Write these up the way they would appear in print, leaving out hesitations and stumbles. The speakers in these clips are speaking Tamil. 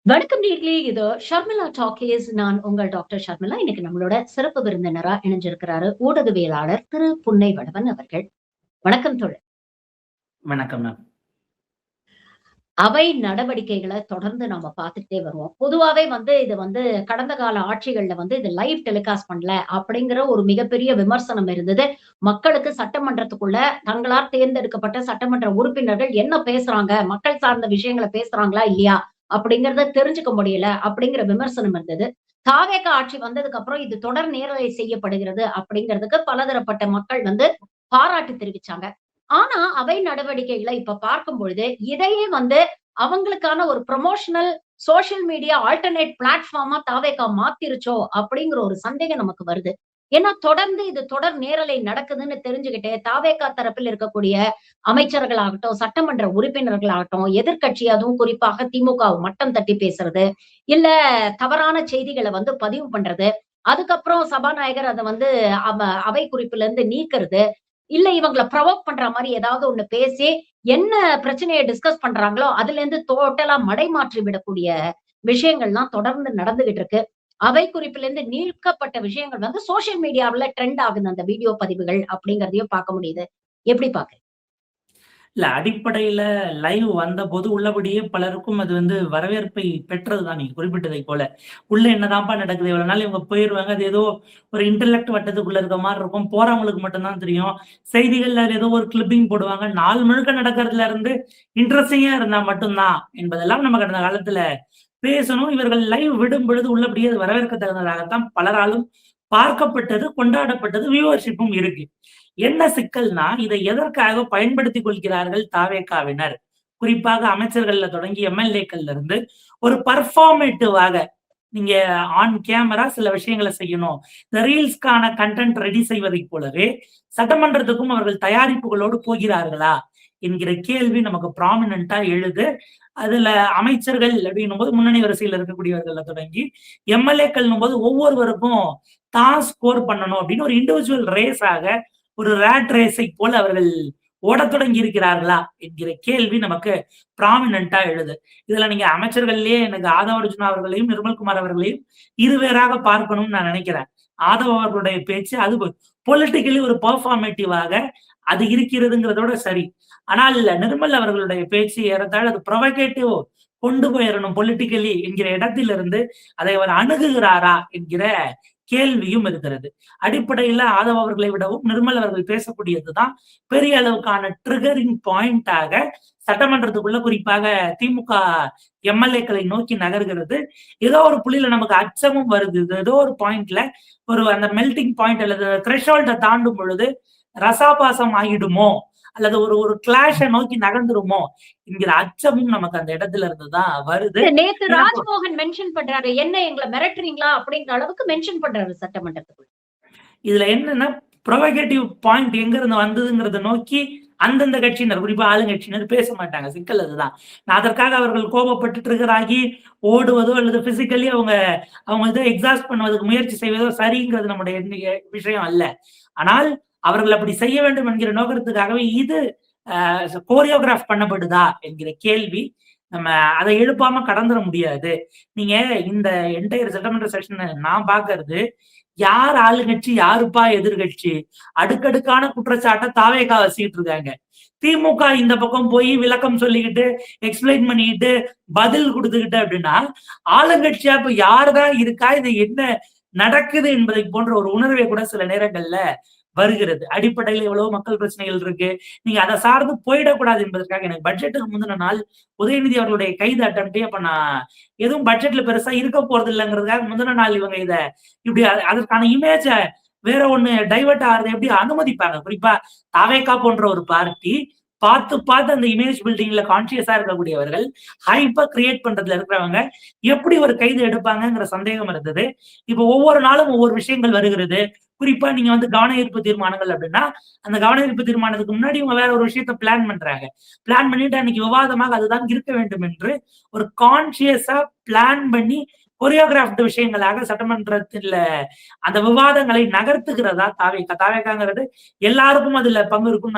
வணக்கம் நேர்களே. இது ஷர்மிளா டாக்கீஸ். நான் உங்கள் டாக்டர் ஷர்மிளா. இன்னைக்கு நம்மளோட சிறப்பு விருந்தினரா இணைஞ்சிருக்கிறாரு ஊடகவியலாளர் திரு புன்னை வடவன் அவர்கள். வணக்கம் தோழர். வணக்கம் மேம். அவை நடவடிக்கைகளை தொடர்ந்து நாம பார்த்துட்டே வருவோம். பொதுவாவே இது கடந்த கால ஆட்சிகள்ல இது லைவ் டெலிகாஸ்ட் பண்ணல அப்படிங்கிற ஒரு மிகப்பெரிய விமர்சனம் இருந்தது. மக்களுக்கு சட்டமன்றத்துக்குள்ள தங்களால் தேர்ந்தெடுக்கப்பட்ட சட்டமன்ற உறுப்பினர்கள் என்ன பேசுறாங்க, மக்கள் சார்ந்த விஷயங்கள பேசுறாங்களா இல்லையா அப்படிங்கிறத தெரிஞ்சுக்க முடியல அப்படிங்கிற விமர்சனம் இருந்தது. தாவேக ஆட்சி வந்ததுக்கு அப்புறம் இது தொடர் நேரலை செய்யப்படுகிறது அப்படிங்கிறதுக்கு பலதரப்பட்ட மக்கள் பாராட்டு தெரிவிச்சாங்க. ஆனா அவை நடவடிக்கைகளை இப்ப பார்க்கும் பொழுது இதையே அவங்களுக்கான ஒரு ப்ரொமோஷனல் சோசியல் மீடியா ஆல்டர்னேட் பிளாட்ஃபார்மா தாவேகா மாத்திருச்சோ அப்படிங்கிற ஒரு சந்தேகம் நமக்கு வருது. ஏன்னா தொடர்ந்து இது தொடர் நேரலை நடக்குதுன்னு தெரிஞ்சுக்கிட்டே தாவேகா தரப்பில் இருக்கக்கூடிய அமைச்சர்களாகட்டும், சட்டமன்ற உறுப்பினர்களாகட்டும், எதிர்க்கட்சி அதுவும் குறிப்பாக திமுக மட்டம் தட்டி பேசுறது, இல்ல தவறான செய்திகளை பதிவு பண்றது, அதுக்கப்புறம் சபாநாயகர் அத அவை குறிப்புல இருந்து நீக்குறது, இல்ல இவங்கள ப்ரொவோக் பண்ற மாரி ஏதாவது ஒண்ணு பேசி என்ன பிரச்சனைய டிஸ்கஸ் பண்றாங்களோ அதுல இருந்து டோட்டலா மடைமாற்றி விடக்கூடிய விஷயங்கள்லாம் தொடர்ந்து நடந்துகிட்டு இருக்கு. அவை குறிப்பில இருந்து நீக்கப்பட்ட விஷயங்கள் சோசியல் மீடியாவுல ட்ரெண்ட் ஆகுது அந்த வீடியோ பதிவுகள் அப்படிங்கிறதையும் பார்க்க முடியுது. எப்படி பாக்குறீங்க? இல்ல அடிப்படையில லைவ் வந்தபோது உள்ளபடியே பலருக்கும் அது வரவேற்பை பெற்றதுதான் நீங்க குறிப்பிட்டதைப் போல. உள்ள என்னதான்ப்பா நடக்குது? இவ்வளவு நாள் இவங்க போயிருவாங்க. அது ஏதோ ஒரு இன்டலெக்ட் வட்டத்துக்குள்ள இருக்க மாரி இருக்கும். போறவங்களுக்கு மட்டும் தான் தெரியும். செய்திகள்ல ஏதோ ஒரு கிளிப்பிங் போடுவாங்க. நாள் முழுக்க நடக்கிறதுல இருந்து இன்ட்ரெஸ்டிங்கா இருந்தா மட்டும் தான் என்பதெல்லாம் நம்ம கடந்த காலத்துல பேசணும். இவர்கள் லைவ் விடும் பொழுது உள்ளபடியே அது வரவேற்கத்தகுந்ததாகத்தான் பலராலும் பார்க்கப்பட்டது, கொண்டாடப்பட்டது, வியூவர்ஷிப்பும் இருக்கு. என்ன சிக்கல்னா, இதை எதற்காக பயன்படுத்திக் கொள்கிறார்கள் தாவேகாவினர்? குறிப்பாக அமைச்சர்கள்ல தொடங்கி எம்எல்ஏக்கள்ல இருந்து ஒரு பர்ஃபார்மேட்டிவாக நீங்க ஆன் கேமரா சில விஷயங்களை செய்யணும். இந்த ரீல்ஸ்க்கான கண்டென்ட் ரெடி செய்வதைப் போலவே சட்டமன்றத்துக்கும் அவர்கள் தயாரிப்புகளோடு போகிறார்களா என்கிற கேள்வி நமக்கு ப்ராமினென்ட்டா எழுது. அதுல அமைச்சர்கள் அப்படின்னும் போது முன்னணி வரிசையில் இருக்கக்கூடியவர்கள தொடங்கி எம்எல்ஏக்கள் போது ஒவ்வொருவருக்கும் தான் ஸ்கோர் பண்ணணும் அப்படின்னு ஒரு இண்டிவிஜுவல் ரேஸாக ஒரு ரேட் ரேஸை போல அவர்கள் ஓடத் தொடங்கி இருக்கிறார்களா என்கிற கேள்வி நமக்கு ப்ராமினென்ட்டா எழுது. இதுல நீங்க அமைச்சர்கள்லயே எனக்கு ஆதவ அர்ஜுனா அவர்களையும் நிர்மல்குமார் அவர்களையும் இருவேறாக பார்க்கணும்னு நான் நினைக்கிறேன். ஆதவ அவர்களுடைய பேச்சு அது பொலிட்டிக்கலி ஒரு பெர்ஃபார்மேட்டிவாக அது இருக்கிறதுங்கிறதோட சரி. ஆனால் நிர்மல் அவர்களுடைய பேச்சு ஏறத்தாழ அது ப்ரொவகேட்டிவ் கொண்டு போயிடணும் பொலிட்டிக்கலி என்கிற இடத்திலிருந்து அதை அவர் அணுகுகிறாரா என்கிற கேள்வியும் இருக்கிறது. அடிப்படையில ஆதவ அவர்களை விடவும் நிர்மல் அவர்கள் பேசக்கூடியதுதான் பெரிய அளவுக்கான ட்ரிகரிங் பாயிண்டாக சட்டமன்றத்துக்குள்ள குறிப்பாக திமுக எம்எல்ஏக்களை நோக்கி நகர்கிறது. ஏதோ ஒரு புள்ளியில நமக்கு அச்சமும் வருது. ஏதோ ஒரு பாயிண்ட்ல ஒரு அந்த மெல்டிங் பாயிண்ட் அல்லது த்ரெஷோல்ட தாண்டும் பொழுது ரசாபாசம் ஆகிடுமோ அல்லது ஒரு ஒரு கிளாஷ நோக்கி நகர்ந்துருமோ என்கிற அச்சமும் நமக்கு அந்த இடத்துல இருந்துதான் வருது. நேத்து ராஜ்மோகன் மென்ஷன் பண்றாரு, என்ன எங்களை மிரட்டுறீங்களா அப்படிங்கிற அளவுக்கு மென்ஷன் பண்றாரு சட்டமன்றத்துக்குள்ள. இதுல என்னன்னா ப்ரொவகேட்டிவ் பாயிண்ட் எங்க இருந்து வந்ததுங்கிறத நோக்கி அந்தந்த கட்சியினர் குறிப்பா ஆளுங்கட்சியினர் பேச மாட்டாங்க. சிக்கல் அதுதான். நான் அதற்காக அவர்கள் கோபப்பட்டு ட்ரிகர் ஆகி ஓடுவதோ அல்லது பிசிக்கலி அவங்க இதை எக்ஸாஸ்ட் பண்ணுவதற்கு முயற்சி செய்வதோ சரிங்கிறது நம்முடைய விஷயம் அல்ல. ஆனால் அவர்கள் அப்படி செய்ய வேண்டும் என்கிற நோக்கத்துக்காகவே இது கோரியோகிராஃப் பண்ணப்படுதா என்கிற கேள்வி நம்ம அதை எழுப்பாம கடந்துட முடியாது. நீங்க இந்த என்டையர் சட்டமன்ற செஷன் நான் பாக்குறது யார் ஆளுங்கட்சி யாருப்பா எதிர்கட்சி அடுக்கடுக்கான குற்றச்சாட்டை தாவேகா வச்சுக்கிட்டு இருக்காங்க. திமுக இந்த பக்கம் போய் விளக்கம் சொல்லிக்கிட்டு எக்ஸ்பிளைன் பண்ணிக்கிட்டு பதில் கொடுத்துக்கிட்டு அப்படின்னா ஆளுங்கட்சியா இப்ப யாருதான் இருக்கா, இது என்ன நடக்குது என்பதை போன்ற ஒரு உணர்வை கூட சில நேரங்கள்ல வருகிறது. அடிப்படையில் எவ்வளவு மக்கள் பிரச்சனைகள் இருக்கு, நீங்க அதை சார்ந்து போயிடக்கூடாது என்பதற்காக எனக்கு பட்ஜெட்டுக்கு முந்தின நாள் உதயநிதி அவர்களுடைய கைது அட்டம்ப்டே அப்ப நான் எதுவும் பட்ஜெட்ல பெருசா இருக்க போறது இல்லைங்கிறதுக்காக முந்தின நாள் இவங்க இத இப்படி அதற்கான இமேஜ வேற ஒண்ணு டைவர்ட் ஆகிறத எப்படி அனுமதிப்பாங்க? குறிப்பா தாவேகா போன்ற ஒரு பார்ட்டி பார்த்து அந்த இமேஜ் பில்டிங்ல கான்சியஸா இருக்கக்கூடியவர்கள் ஹைப்பா கிரியேட் பண்றதுல இருக்கிறவங்க எப்படி ஒரு கைது எடுப்பாங்கிற சந்தேகம் இருந்தது. இப்ப ஒவ்வொரு நாளும் ஒவ்வொரு விஷயங்கள் வருகிறது. குறிப்பா நீங்க கவன ஈர்ப்பு தீர்மானங்கள் அப்படின்னா அந்த கவன ஈர்ப்பு தீர்மானத்துக்கு முன்னாடி இவங்க வேற ஒரு விஷயத்த பிளான் பண்றாங்க. பிளான் பண்ணிட்டு அன்னைக்கு விவாதமாக அதுதான் இருக்க வேண்டும் என்று ஒரு கான்சியஸா பிளான் பண்ணி கொரியோகிராஃப்டு விஷயங்களாக சட்டமன்றத்தில் அந்த விவாதங்களை நகர்த்துகிறதா தாவேகாங்கிறது எல்லாருக்கும் அதுல பங்கு இருக்கும்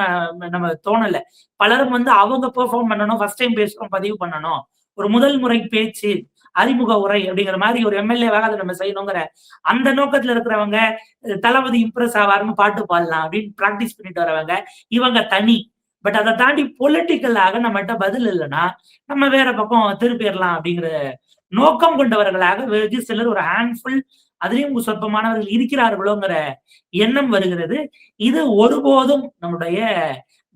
நம்ம தோணல. பலரும் அவங்க பெர்ஃபார்ம் பண்ணணும், ஃபர்ஸ்ட் டைம் பேசுறோம் பதிவு பண்ணணும், ஒரு முதல் முறை பேச்சு அறிமுக உரை அப்படிங்கிற மாதிரி ஒரு எம்எல்ஏவாக அதை நம்ம செய்யணுங்கிற அந்த நோக்கத்துல இருக்கிறவங்க தளபதி இம்ப்ரெஸ் ஆவாருன்னு பாட்டு பாடலாம் அப்படின்னு பிராக்டிஸ் பண்ணிட்டு வரவங்க இவங்க தனி. பட் அதை தாண்டி பொலிட்டிக்கலாக நம்மகிட்ட பதில் இல்லைன்னா நம்ம வேற பக்கம் திருப்பிடலாம் அப்படிங்கிற நோக்கம் கொண்டவர்களாக வெகு சிலர் ஒரு ஹேண்ட்ஃபுல் அதுலயும் சொற்பமானவர்கள் இருக்கிறார்களோங்கிற எண்ணம் வருகிறது. இது ஒருபோதும் நம்முடைய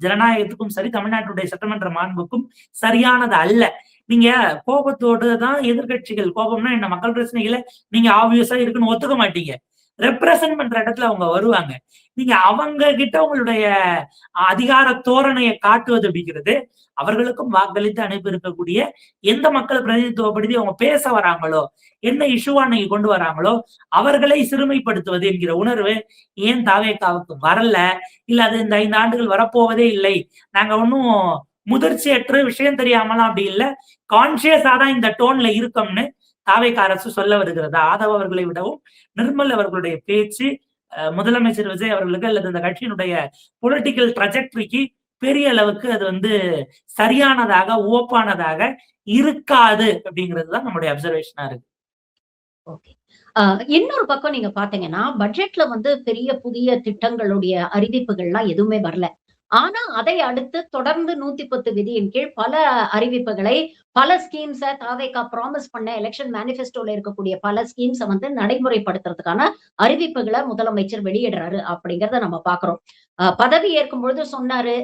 ஜனநாயகத்துக்கும் சரி தமிழ்நாட்டுடைய சட்டமன்ற மாண்புக்கும் சரியானது அல்ல. நீங்க கோபத்தோடு தான் எதிர்கட்சிகள், கோபம்னா என்ன, மக்கள் பிரச்சனைகளை நீங்க ஆப்வியஸா இருக்குன்னு ஒத்துக்க மாட்டீங்க, ரெப்ரசன்ட் பண்ற இடத்துல அவங்க வருவாங்க. நீங்க அவங்க கிட்ட உங்களுடைய அதிகார தோரணையை காட்டுவது அப்படிங்கிறது அவர்களுக்கும் வாக்களித்து அனுப்பி இருக்கக்கூடிய எந்த மக்கள் பிரதிநிதித்துவப்படுத்தி அவங்க பேச வராங்களோ, என்ன இஷ்யூவா நீங்க கொண்டு வராங்களோ அவர்களை சிறுமைப்படுத்துவது என்கிற உணர்வு ஏன் தாவேகாவுக்கு வரல? இல்ல அது இந்த 5 ஆண்டுகள் வரப்போவதே இல்லை, நாங்க ஒன்னும் முதிர்ச்சியற்ற விஷயம் தெரியாமலாம் அப்படி இல்ல, கான்சியஸா தான் இந்த டோன்ல இருக்கோம்னு தாவேகா அரசு சொல்ல வருகிறதா? ஆதவ அவர்களை விடவும் நிர்மல் அவர்களுடைய பேச்சு முதலமைச்சர் விஜய் அவர்களுக்கு அல்லது இந்த கட்சியினுடைய பொலிட்டிக்கல் ட்ரஜெக்டரிக்கு பெரிய அளவுக்கு அது சரியானதாக ஓப்பானதாக இருக்காது அப்படிங்கிறது தான் நம்முடைய அப்சர்வேஷனா இருக்கு. ஓகே. இன்னொரு பக்கம் நீங்க பாத்தீங்கன்னா, பட்ஜெட்ல பெரிய புதிய திட்டங்களுடைய அறிவிப்புகள்லாம் எதுவுமே வரல. ஆனா, அதை அடுத்து தொடர்ந்து 110 விதியின் கீழ் பல அறிவிப்புகளை, பல ஸ்கீம்ஸ தாவேகா ப்ராமிஸ் பண்ண எலக்ஷன் மேனிஃபெஸ்டோல இருக்கக்கூடிய பல ஸ்கீம்ஸ நடைமுறைப்படுத்துறதுக்கான அறிவிப்புகள முதலமைச்சர் வெளியிடுறாரு அப்படிங்கிறத நம்ம பார்க்கிறோம். பதவி ஏற்கும் பொழுது சொன்னாரு,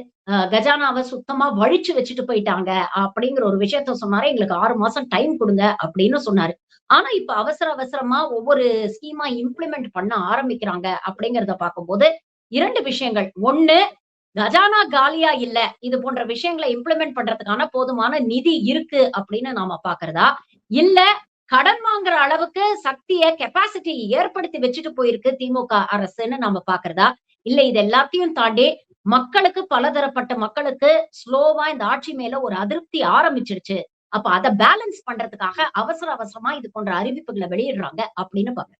கஜானாவ சுத்தமா வழிச்சு வச்சுட்டு போயிட்டாங்க அப்படிங்கிற ஒரு விஷயத்த சொன்னாரு. எங்களுக்கு 6 மாசம் டைம் குடுங்க அப்படின்னு சொன்னாரு. ஆனா, இப்ப அவசர அவசரமா ஒவ்வொரு ஸ்கீமா இம்ப்ளிமெண்ட் பண்ண ஆரம்பிக்கிறாங்க அப்படிங்கிறத பார்க்கும்போது 2 விஷயங்கள். 1, கஜானா காலியா இல்ல. இது போன்ற விஷயங்களை இம்ப்ளிமெண்ட் பண்றதுக்கான போதுமான நிதி இருக்கு அப்படின்னு நாம பார்க்கிறதா? இல்ல கடன் வாங்குற அளவுக்கு சக்திய கெப்பாசிட்டி ஏற்படுத்தி வச்சுட்டு போயிருக்கு திமுக அரசுன்னு நாம பார்க்கிறதா? இல்ல இது எல்லாத்தையும் தாண்டி மக்களுக்கு பலதரப்பட்ட மக்களுக்கு ஸ்லோவா இந்த ஆட்சி மேல ஒரு அதிருப்தி ஆரம்பிச்சிருச்சு. அப்ப அத பேலன்ஸ் பண்றதுக்காக அவசர அவசரமா இது போன்ற அறிவிப்புகளை வெளியிடுறாங்க அப்படின்னு பார்க்கிறேன்.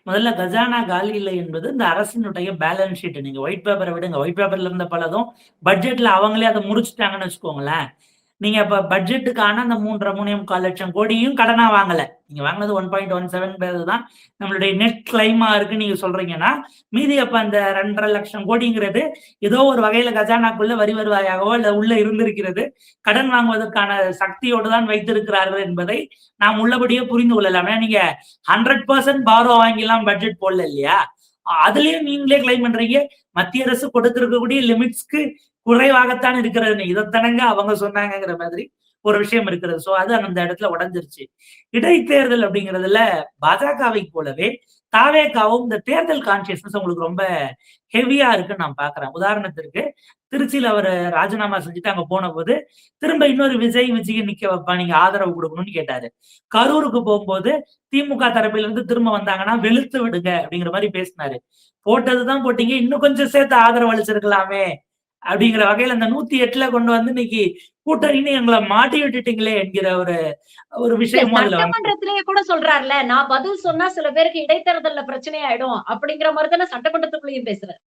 முதல்ல கஜானா காலி இல்லை என்பது இந்த அரசினுடைய பேலன்ஸ் ஷீட். நீங்க ஒயிட் பேப்பரை விடுங்க, ஒயிட் பேப்பர்ல இருந்த பலதும் பட்ஜெட்ல அவங்களே அதை முடிச்சுட்டாங்கன்னு வச்சுக்கோங்களேன். நீங்க இப்ப பட்ஜெட்டுக்கான அந்த 3.5 லட்சம் கோடியும் கடனா வாங்கல. நீங்க வாங்கினது 1.17 தான் நம்மளுடைய நெட் கிளைமா இருக்கு நீங்க சொல்றீங்கன்னா, மீதி அப்ப அந்த 2.5 லட்சம் கோடிங்கிறது ஏதோ ஒரு வகையில கஜானாக்குள்ள வரி வருவாயாகவோ இல்ல உள்ள இருந்திருக்கிறது, கடன் வாங்குவதற்கான சக்தியோடு தான் வைத்திருக்கிறார்கள் என்பதை நாம் உள்ளபடியே புரிந்து கொள்ளலாம். நீங்க 100% பாரோ வாங்கிலாம் பட்ஜெட் போடல இல்லையா? அதுலயும் நீங்களே கிளைம் பண்றீங்க மத்திய அரசு கொடுத்திருக்கக்கூடிய லிமிட்ஸ்க்கு குறைவாகத்தான் இருக்கிறது, இதைத்தானங்க அவங்க சொன்னாங்கிற மாதிரி ஒரு விஷயம் இருக்கிறது. சோ அது அந்த இடத்துல உடைஞ்சிருச்சு. இடைத்தேர்தல் அப்படிங்கிறதுல பாஜகவை போலவே தாவேகாவும் இந்த தேர்தல் கான்சியஸ்னஸ் உங்களுக்கு ரொம்ப ஹெவியா இருக்குன்னு நான் பாக்குறேன். உதாரணத்திற்கு திருச்சியில அவர் ராஜினாமா செஞ்சுட்டு அங்க போன போது திரும்ப இன்னொரு விஜய் நிக்க வைப்பா, நீங்க ஆதரவு கொடுக்கணும்னு கேட்டாரு. கரூருக்கு போகும்போது திமுக தரப்பில இருந்து திரும்ப வந்தாங்கன்னா வெளுத்து விடுங்க அப்படிங்கிற மாதிரி பேசினாரு. போட்டதுதான் போட்டீங்க, இன்னும் கொஞ்சம் சேர்த்து ஆதரவு அளிச்சிருக்கலாமே அப்படிங்கிற வகையில அந்த 108ல கொண்டு வந்து இன்னைக்கு கூட்டணின்னு எங்களை மாட்டி விட்டுட்டீங்களே என்கிற ஒரு விஷயமும் அதுல சட்டமன்றத்திலேயே கூட சொல்றாருல, நான் பதில் சொன்னா சில பேருக்கு இடைத்தேர்தல்ல பிரச்சனை ஆயிடும் அப்படிங்கிற மாதிரி தானே சட்டமன்றத்துக்குள்ளேயும் பேசுறாரு.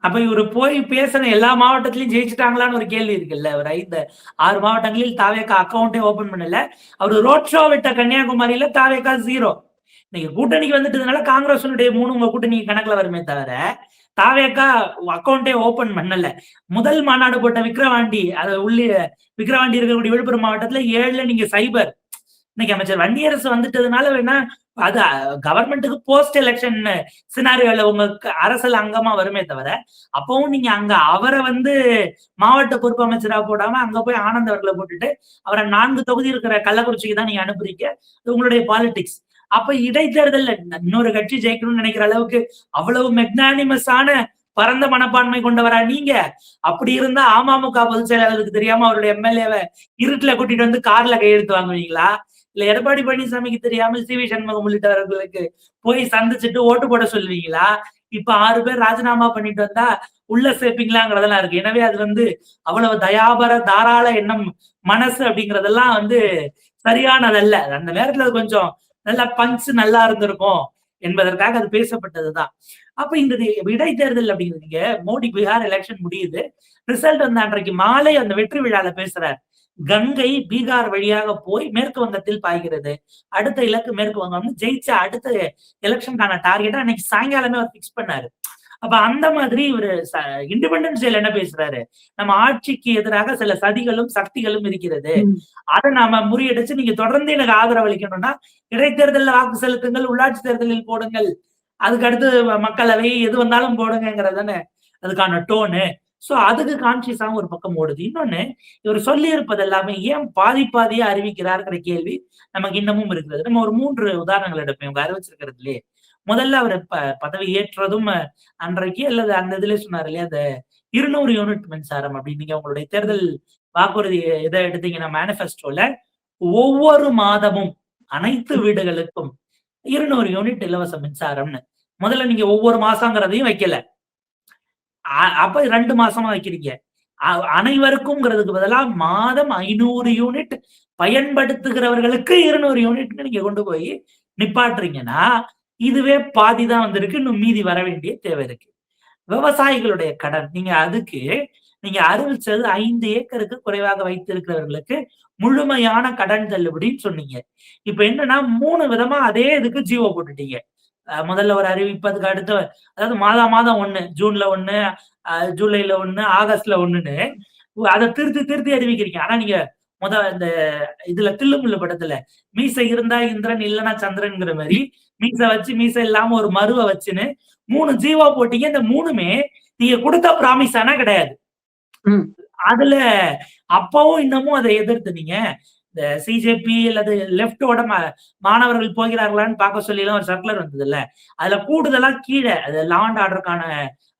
அப்ப இவரு போய் பேசின எல்லா மாவட்டத்திலயும் ஜெயிச்சுட்டாங்களான்னு ஒரு கேள்வி இருக்குல்ல. அவர் 6 மாவட்டங்களில் தாவேகா அக்கௌண்டே ஓபன் பண்ணல. அவரு ரோட் ஷோ விட்ட கன்னியாகுமரியில தாவேகா 0. இன்னைக்கு கூட்டணிக்கு வந்துட்டதுனால காங்கிரஸுடைய 3 உங்க கூட்டணி கணக்குல வருமே தவிர தாவேகா அக்கௌண்டே ஓபன் பண்ணல. முதல் மாநாடு போட்ட விக்கிரவாண்டி, அது விக்கிரவாண்டி இருக்கக்கூடிய விழுப்புரம் மாவட்டத்துல 7ல நீங்க சைபர். இன்னைக்கு அமைச்சர் வன்னியரசு வந்துட்டதுனால வேணா அது கவர்மெண்ட்டுக்கு போஸ்ட் எலெக்ஷன் சினாரியோல உங்க அரசியல் அங்கமா வருமே தவிர, அப்பவும் நீங்க அங்க அவரை மாவட்ட பொறுப்பு அமைச்சரா போடாம அங்க போய் ஆனந்த் அவர்களை போட்டுட்டு அவரை 4 தொகுதி இருக்கிற கள்ளக்குறிச்சிக்கு தான் நீங்க அனுப்புறீங்க. உங்களுடைய பாலிடிக்ஸ். அப்ப இடைத்தேர்தல் இன்னொரு கட்சி ஜெயிக்கணும்னு நினைக்கிற அளவுக்கு அவ்வளவு மெக்னானிமஸான பரந்த மனப்பான்மை கொண்டவரா நீங்க? அப்படி இருந்தா அமமுக பொதுச் செயலாளருக்கு தெரியாம அவருடைய எம்எல்ஏவை இருட்டுல கூட்டிட்டு கார்ல கையெழுத்து வாங்குவீங்களா? இல்ல எடப்பாடி பழனிசாமிக்கு தெரியாம சி வி சண்முகம் உள்ளிட்டவர்களுக்கு போய் சந்திச்சுட்டு ஓட்டு போட சொல்லுவீங்களா? இப்ப 6 பேர் ராஜினாமா பண்ணிட்டு வந்தா உள்ள சேர்ப்பீங்களாங்கிறதெல்லாம் இருக்கு. எனவே அது அவ்வளவு தயாபர தாராள எண்ணம் மனசு அப்படிங்கறதெல்லாம் சரியானதல்ல. அந்த நேரத்துல அது கொஞ்சம் நல்லா பஞ்ச் நல்லா இருந்திருக்கும் என்பதற்காக அது பேசப்பட்டதுதான். அப்ப இந்த இடைத்தேர்தல் அப்படிங்கிறீங்க, மோடி பீகார் எலெக்ஷன் முடியுது, ரிசல்ட் அன்றைக்கு மாலை அந்த வெற்றி விழால பேசுறாரு. கங்கை பீகார் வழியாக போய் மேற்கு வங்கத்தில் பாய்கிறது. அடுத்த இலக்கு மேற்கு வங்கம்னு ஜெயிச்ச அடுத்த எலக்ஷனுக்கான டார்கெட்ட அன்னைக்கு சாயங்காலமே அவர் பிக்ஸ் பண்ணாரு. அப்ப அந்த மாதிரி இவரு இண்டிபெண்டன்ஸ் டேல என்ன பேசுறாரு? நம்ம ஆட்சிக்கு எதிராக சில சதிகளும் சக்திகளும் இருக்கிறது. அதை நாம முறியடிச்சு நீங்க தொடர்ந்து எனக்கு ஆதரவு அளிக்கணும்னா இடைத்தேர்தலில் வாக்கு செலுத்துங்கள், உள்ளாட்சி தேர்தலில் போடுங்கள், அதுக்கு அடுத்து மக்களவை எது வந்தாலும் போடுங்கிறதானே அதுக்கான டோனு. சோ அதுக்கு கான்சியஸாவும் ஒரு பக்கம் ஓடுது. இன்னொன்னு, இவர் சொல்லி இருப்பது எல்லாமே ஏன் பாதி பாதியா அறிவிக்கிறார்ங்கிற கேள்வி நமக்கு இன்னமும் இருக்கிறது. நம்ம ஒரு 3 உதாரணங்கள் எடுப்போம் இவங்க அறிவிச்சிருக்கிறதுலயே. முதல்ல அவர் பதவி ஏற்றதும் அன்றைக்கு அல்லது அந்த இதுல சொன்னார் இல்லையா, அந்த 200 யூனிட் மின்சாரம் அப்படின்னு. நீங்க உங்களுடைய தேர்தல் வாக்குறுதி இதை எடுத்தீங்கன்னா மேனிபெஸ்டோல ஒவ்வொரு மாதமும் அனைத்து வீடுகளுக்கும் 200 யூனிட் இலவச மின்சாரம்னு. முதல்ல நீங்க ஒவ்வொரு மாசங்கிறதையும் வைக்கல, அப்ப 2 மாசமா வைக்கிறீங்க. அனைவருக்கும்ங்கிறதுக்கு பதிலா மாதம் 500 யூனிட் பயன்படுத்துகிறவர்களுக்கு 200 யூனிட் நீங்க கொண்டு போய் நிப்பாட்டுறீங்கன்னா இதுவே பாதிதான் வந்திருக்கு. இன்னும் மீதி வர வேண்டிய தேவை இருக்கு. விவசாயிகளுடைய கடன் நீங்க அறிவிச்சது 5 ஏக்கருக்கு குறைவாக வைத்திருக்கிறவர்களுக்கு முழுமையான கடன் தள்ளுபடின்னு சொன்னீங்க. இப்ப என்னன்னா 3 விதமா அதே இதுக்கு ஜீவோ போட்டுட்டீங்க. முதல்ல ஒரு அறிவிப்பு, அதுக்கு அடுத்து அதாவது மாதம் 1, ஜூன்ல 1, ஜூலைல 1, ஆகஸ்ட்ல 1ன்னு அதை திருத்தி அறிவிக்கிறீங்க. ஆனா நீங்க இந்த இதுல தில்லுமுள்ளு படத்துல மீசை இருந்தா இந்திரன் இல்லைன்னா சந்திரன்ங்கிற மாதிரி மீசை வச்சு மீசை இல்லாம ஒரு மருவை வச்சுன்னு 3 ஜீவோ போட்டீங்க. இந்த 3மே நீங்க கொடுத்த ப்ராமிஸ் ஆனா கிடையாது. அதுல அப்பவும் இன்னமும் அதை எதிர்த்து நீங்க இந்த சிஜேபி அல்லது லெப்டோட மாணவர்கள் போகிறார்களான்னு பார்க்க சொல்லி எல்லாம் ஒரு சர்க்குலர் வந்தது இல்ல, அதுல கூடுதலா கீழே அது லா அண்ட் ஆர்டருக்கான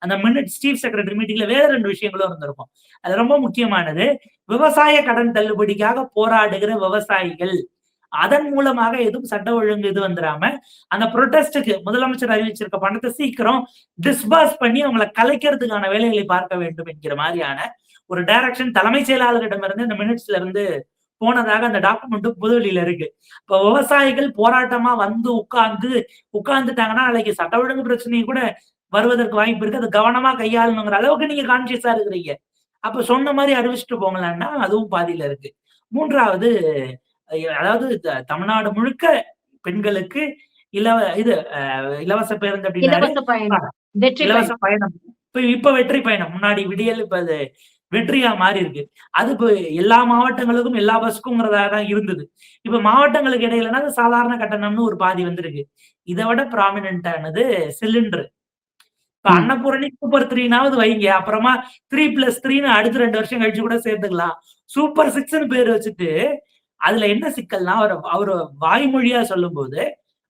அந்த மினிட் சீஃப் செக்ரட்டரி மீட்டிங்ல வேற 2 விஷயங்களும் இருந்திருக்கும். அது ரொம்ப முக்கியமானது. விவசாய கடன் தள்ளுபடிக்காக போராடுகிற விவசாயிகள் அதன் மூலமாக எதுவும் சட்ட ஒழுங்கு இது வந்துடாம அந்த ப்ரொடெஸ்டுக்கு முதலமைச்சர் அறிவிச்சிருக்க பணத்தை சீக்கிரம் டிஸ்பர்ஸ் பண்ணி அவங்களை கலைக்கிறதுக்கான வேலைகளை பார்க்க வேண்டும் என்கிற மாதிரியான ஒரு டைரக்ஷன் தலைமைச் செயலாளரிடமிருந்து இந்த மினிட்ஸ்ல இருந்து போனதாக அந்த டாக்குமெண்ட் புதுவெளியில இருக்கு. இப்ப விவசாயிகள் போராட்டமா வந்து உட்கார்ந்துட்டாங்கன்னா நாளைக்கு சட்ட ஒழுங்கு பிரச்சனையும் கூட வருவதற்கு வாய்ப்பு இருக்கு. அது கவனமா கையாளணுங்கிற அளவுக்கு நீங்க கான்சியஸா இருக்கிறீங்க. அப்ப சொன்ன மாதிரி அறிவிச்சுட்டு போங்களான்னா அதுவும் பாதியில இருக்கு. 3வது, அதாவது தமிழ்நாடு முழுக்க பெண்களுக்கு இலவச பேருந்து அப்படின்னா இலவச பயணம். இப்ப வெற்றி பயணம், முன்னாடி விடியல், இப்ப அது வெற்றியா மாறி இருக்கு. அது இப்ப எல்லா மாவட்டங்களுக்கும் எல்லா பஸ்க்குங்கிறதா தான் இருந்தது. இப்ப மாவட்டங்களுக்கு இடையிலனா சாதாரண கட்டணம்னு ஒரு பாதி வந்திருக்கு. இதை விட ப்ராமினன்டானது சிலிண்டர். இப்ப அன்னபூரணி சூப்பர் 3னாவது வைங்க, அப்புறமா 3+3ன்னு அடுத்த 2 வருஷம் கழிச்சு கூட சேர்த்துக்கலாம். சூப்பர் 6ன்னு பேர் வச்சுட்டு அதுல என்ன சிக்கல்னா அவரு வாய்மொழியா சொல்லும் போது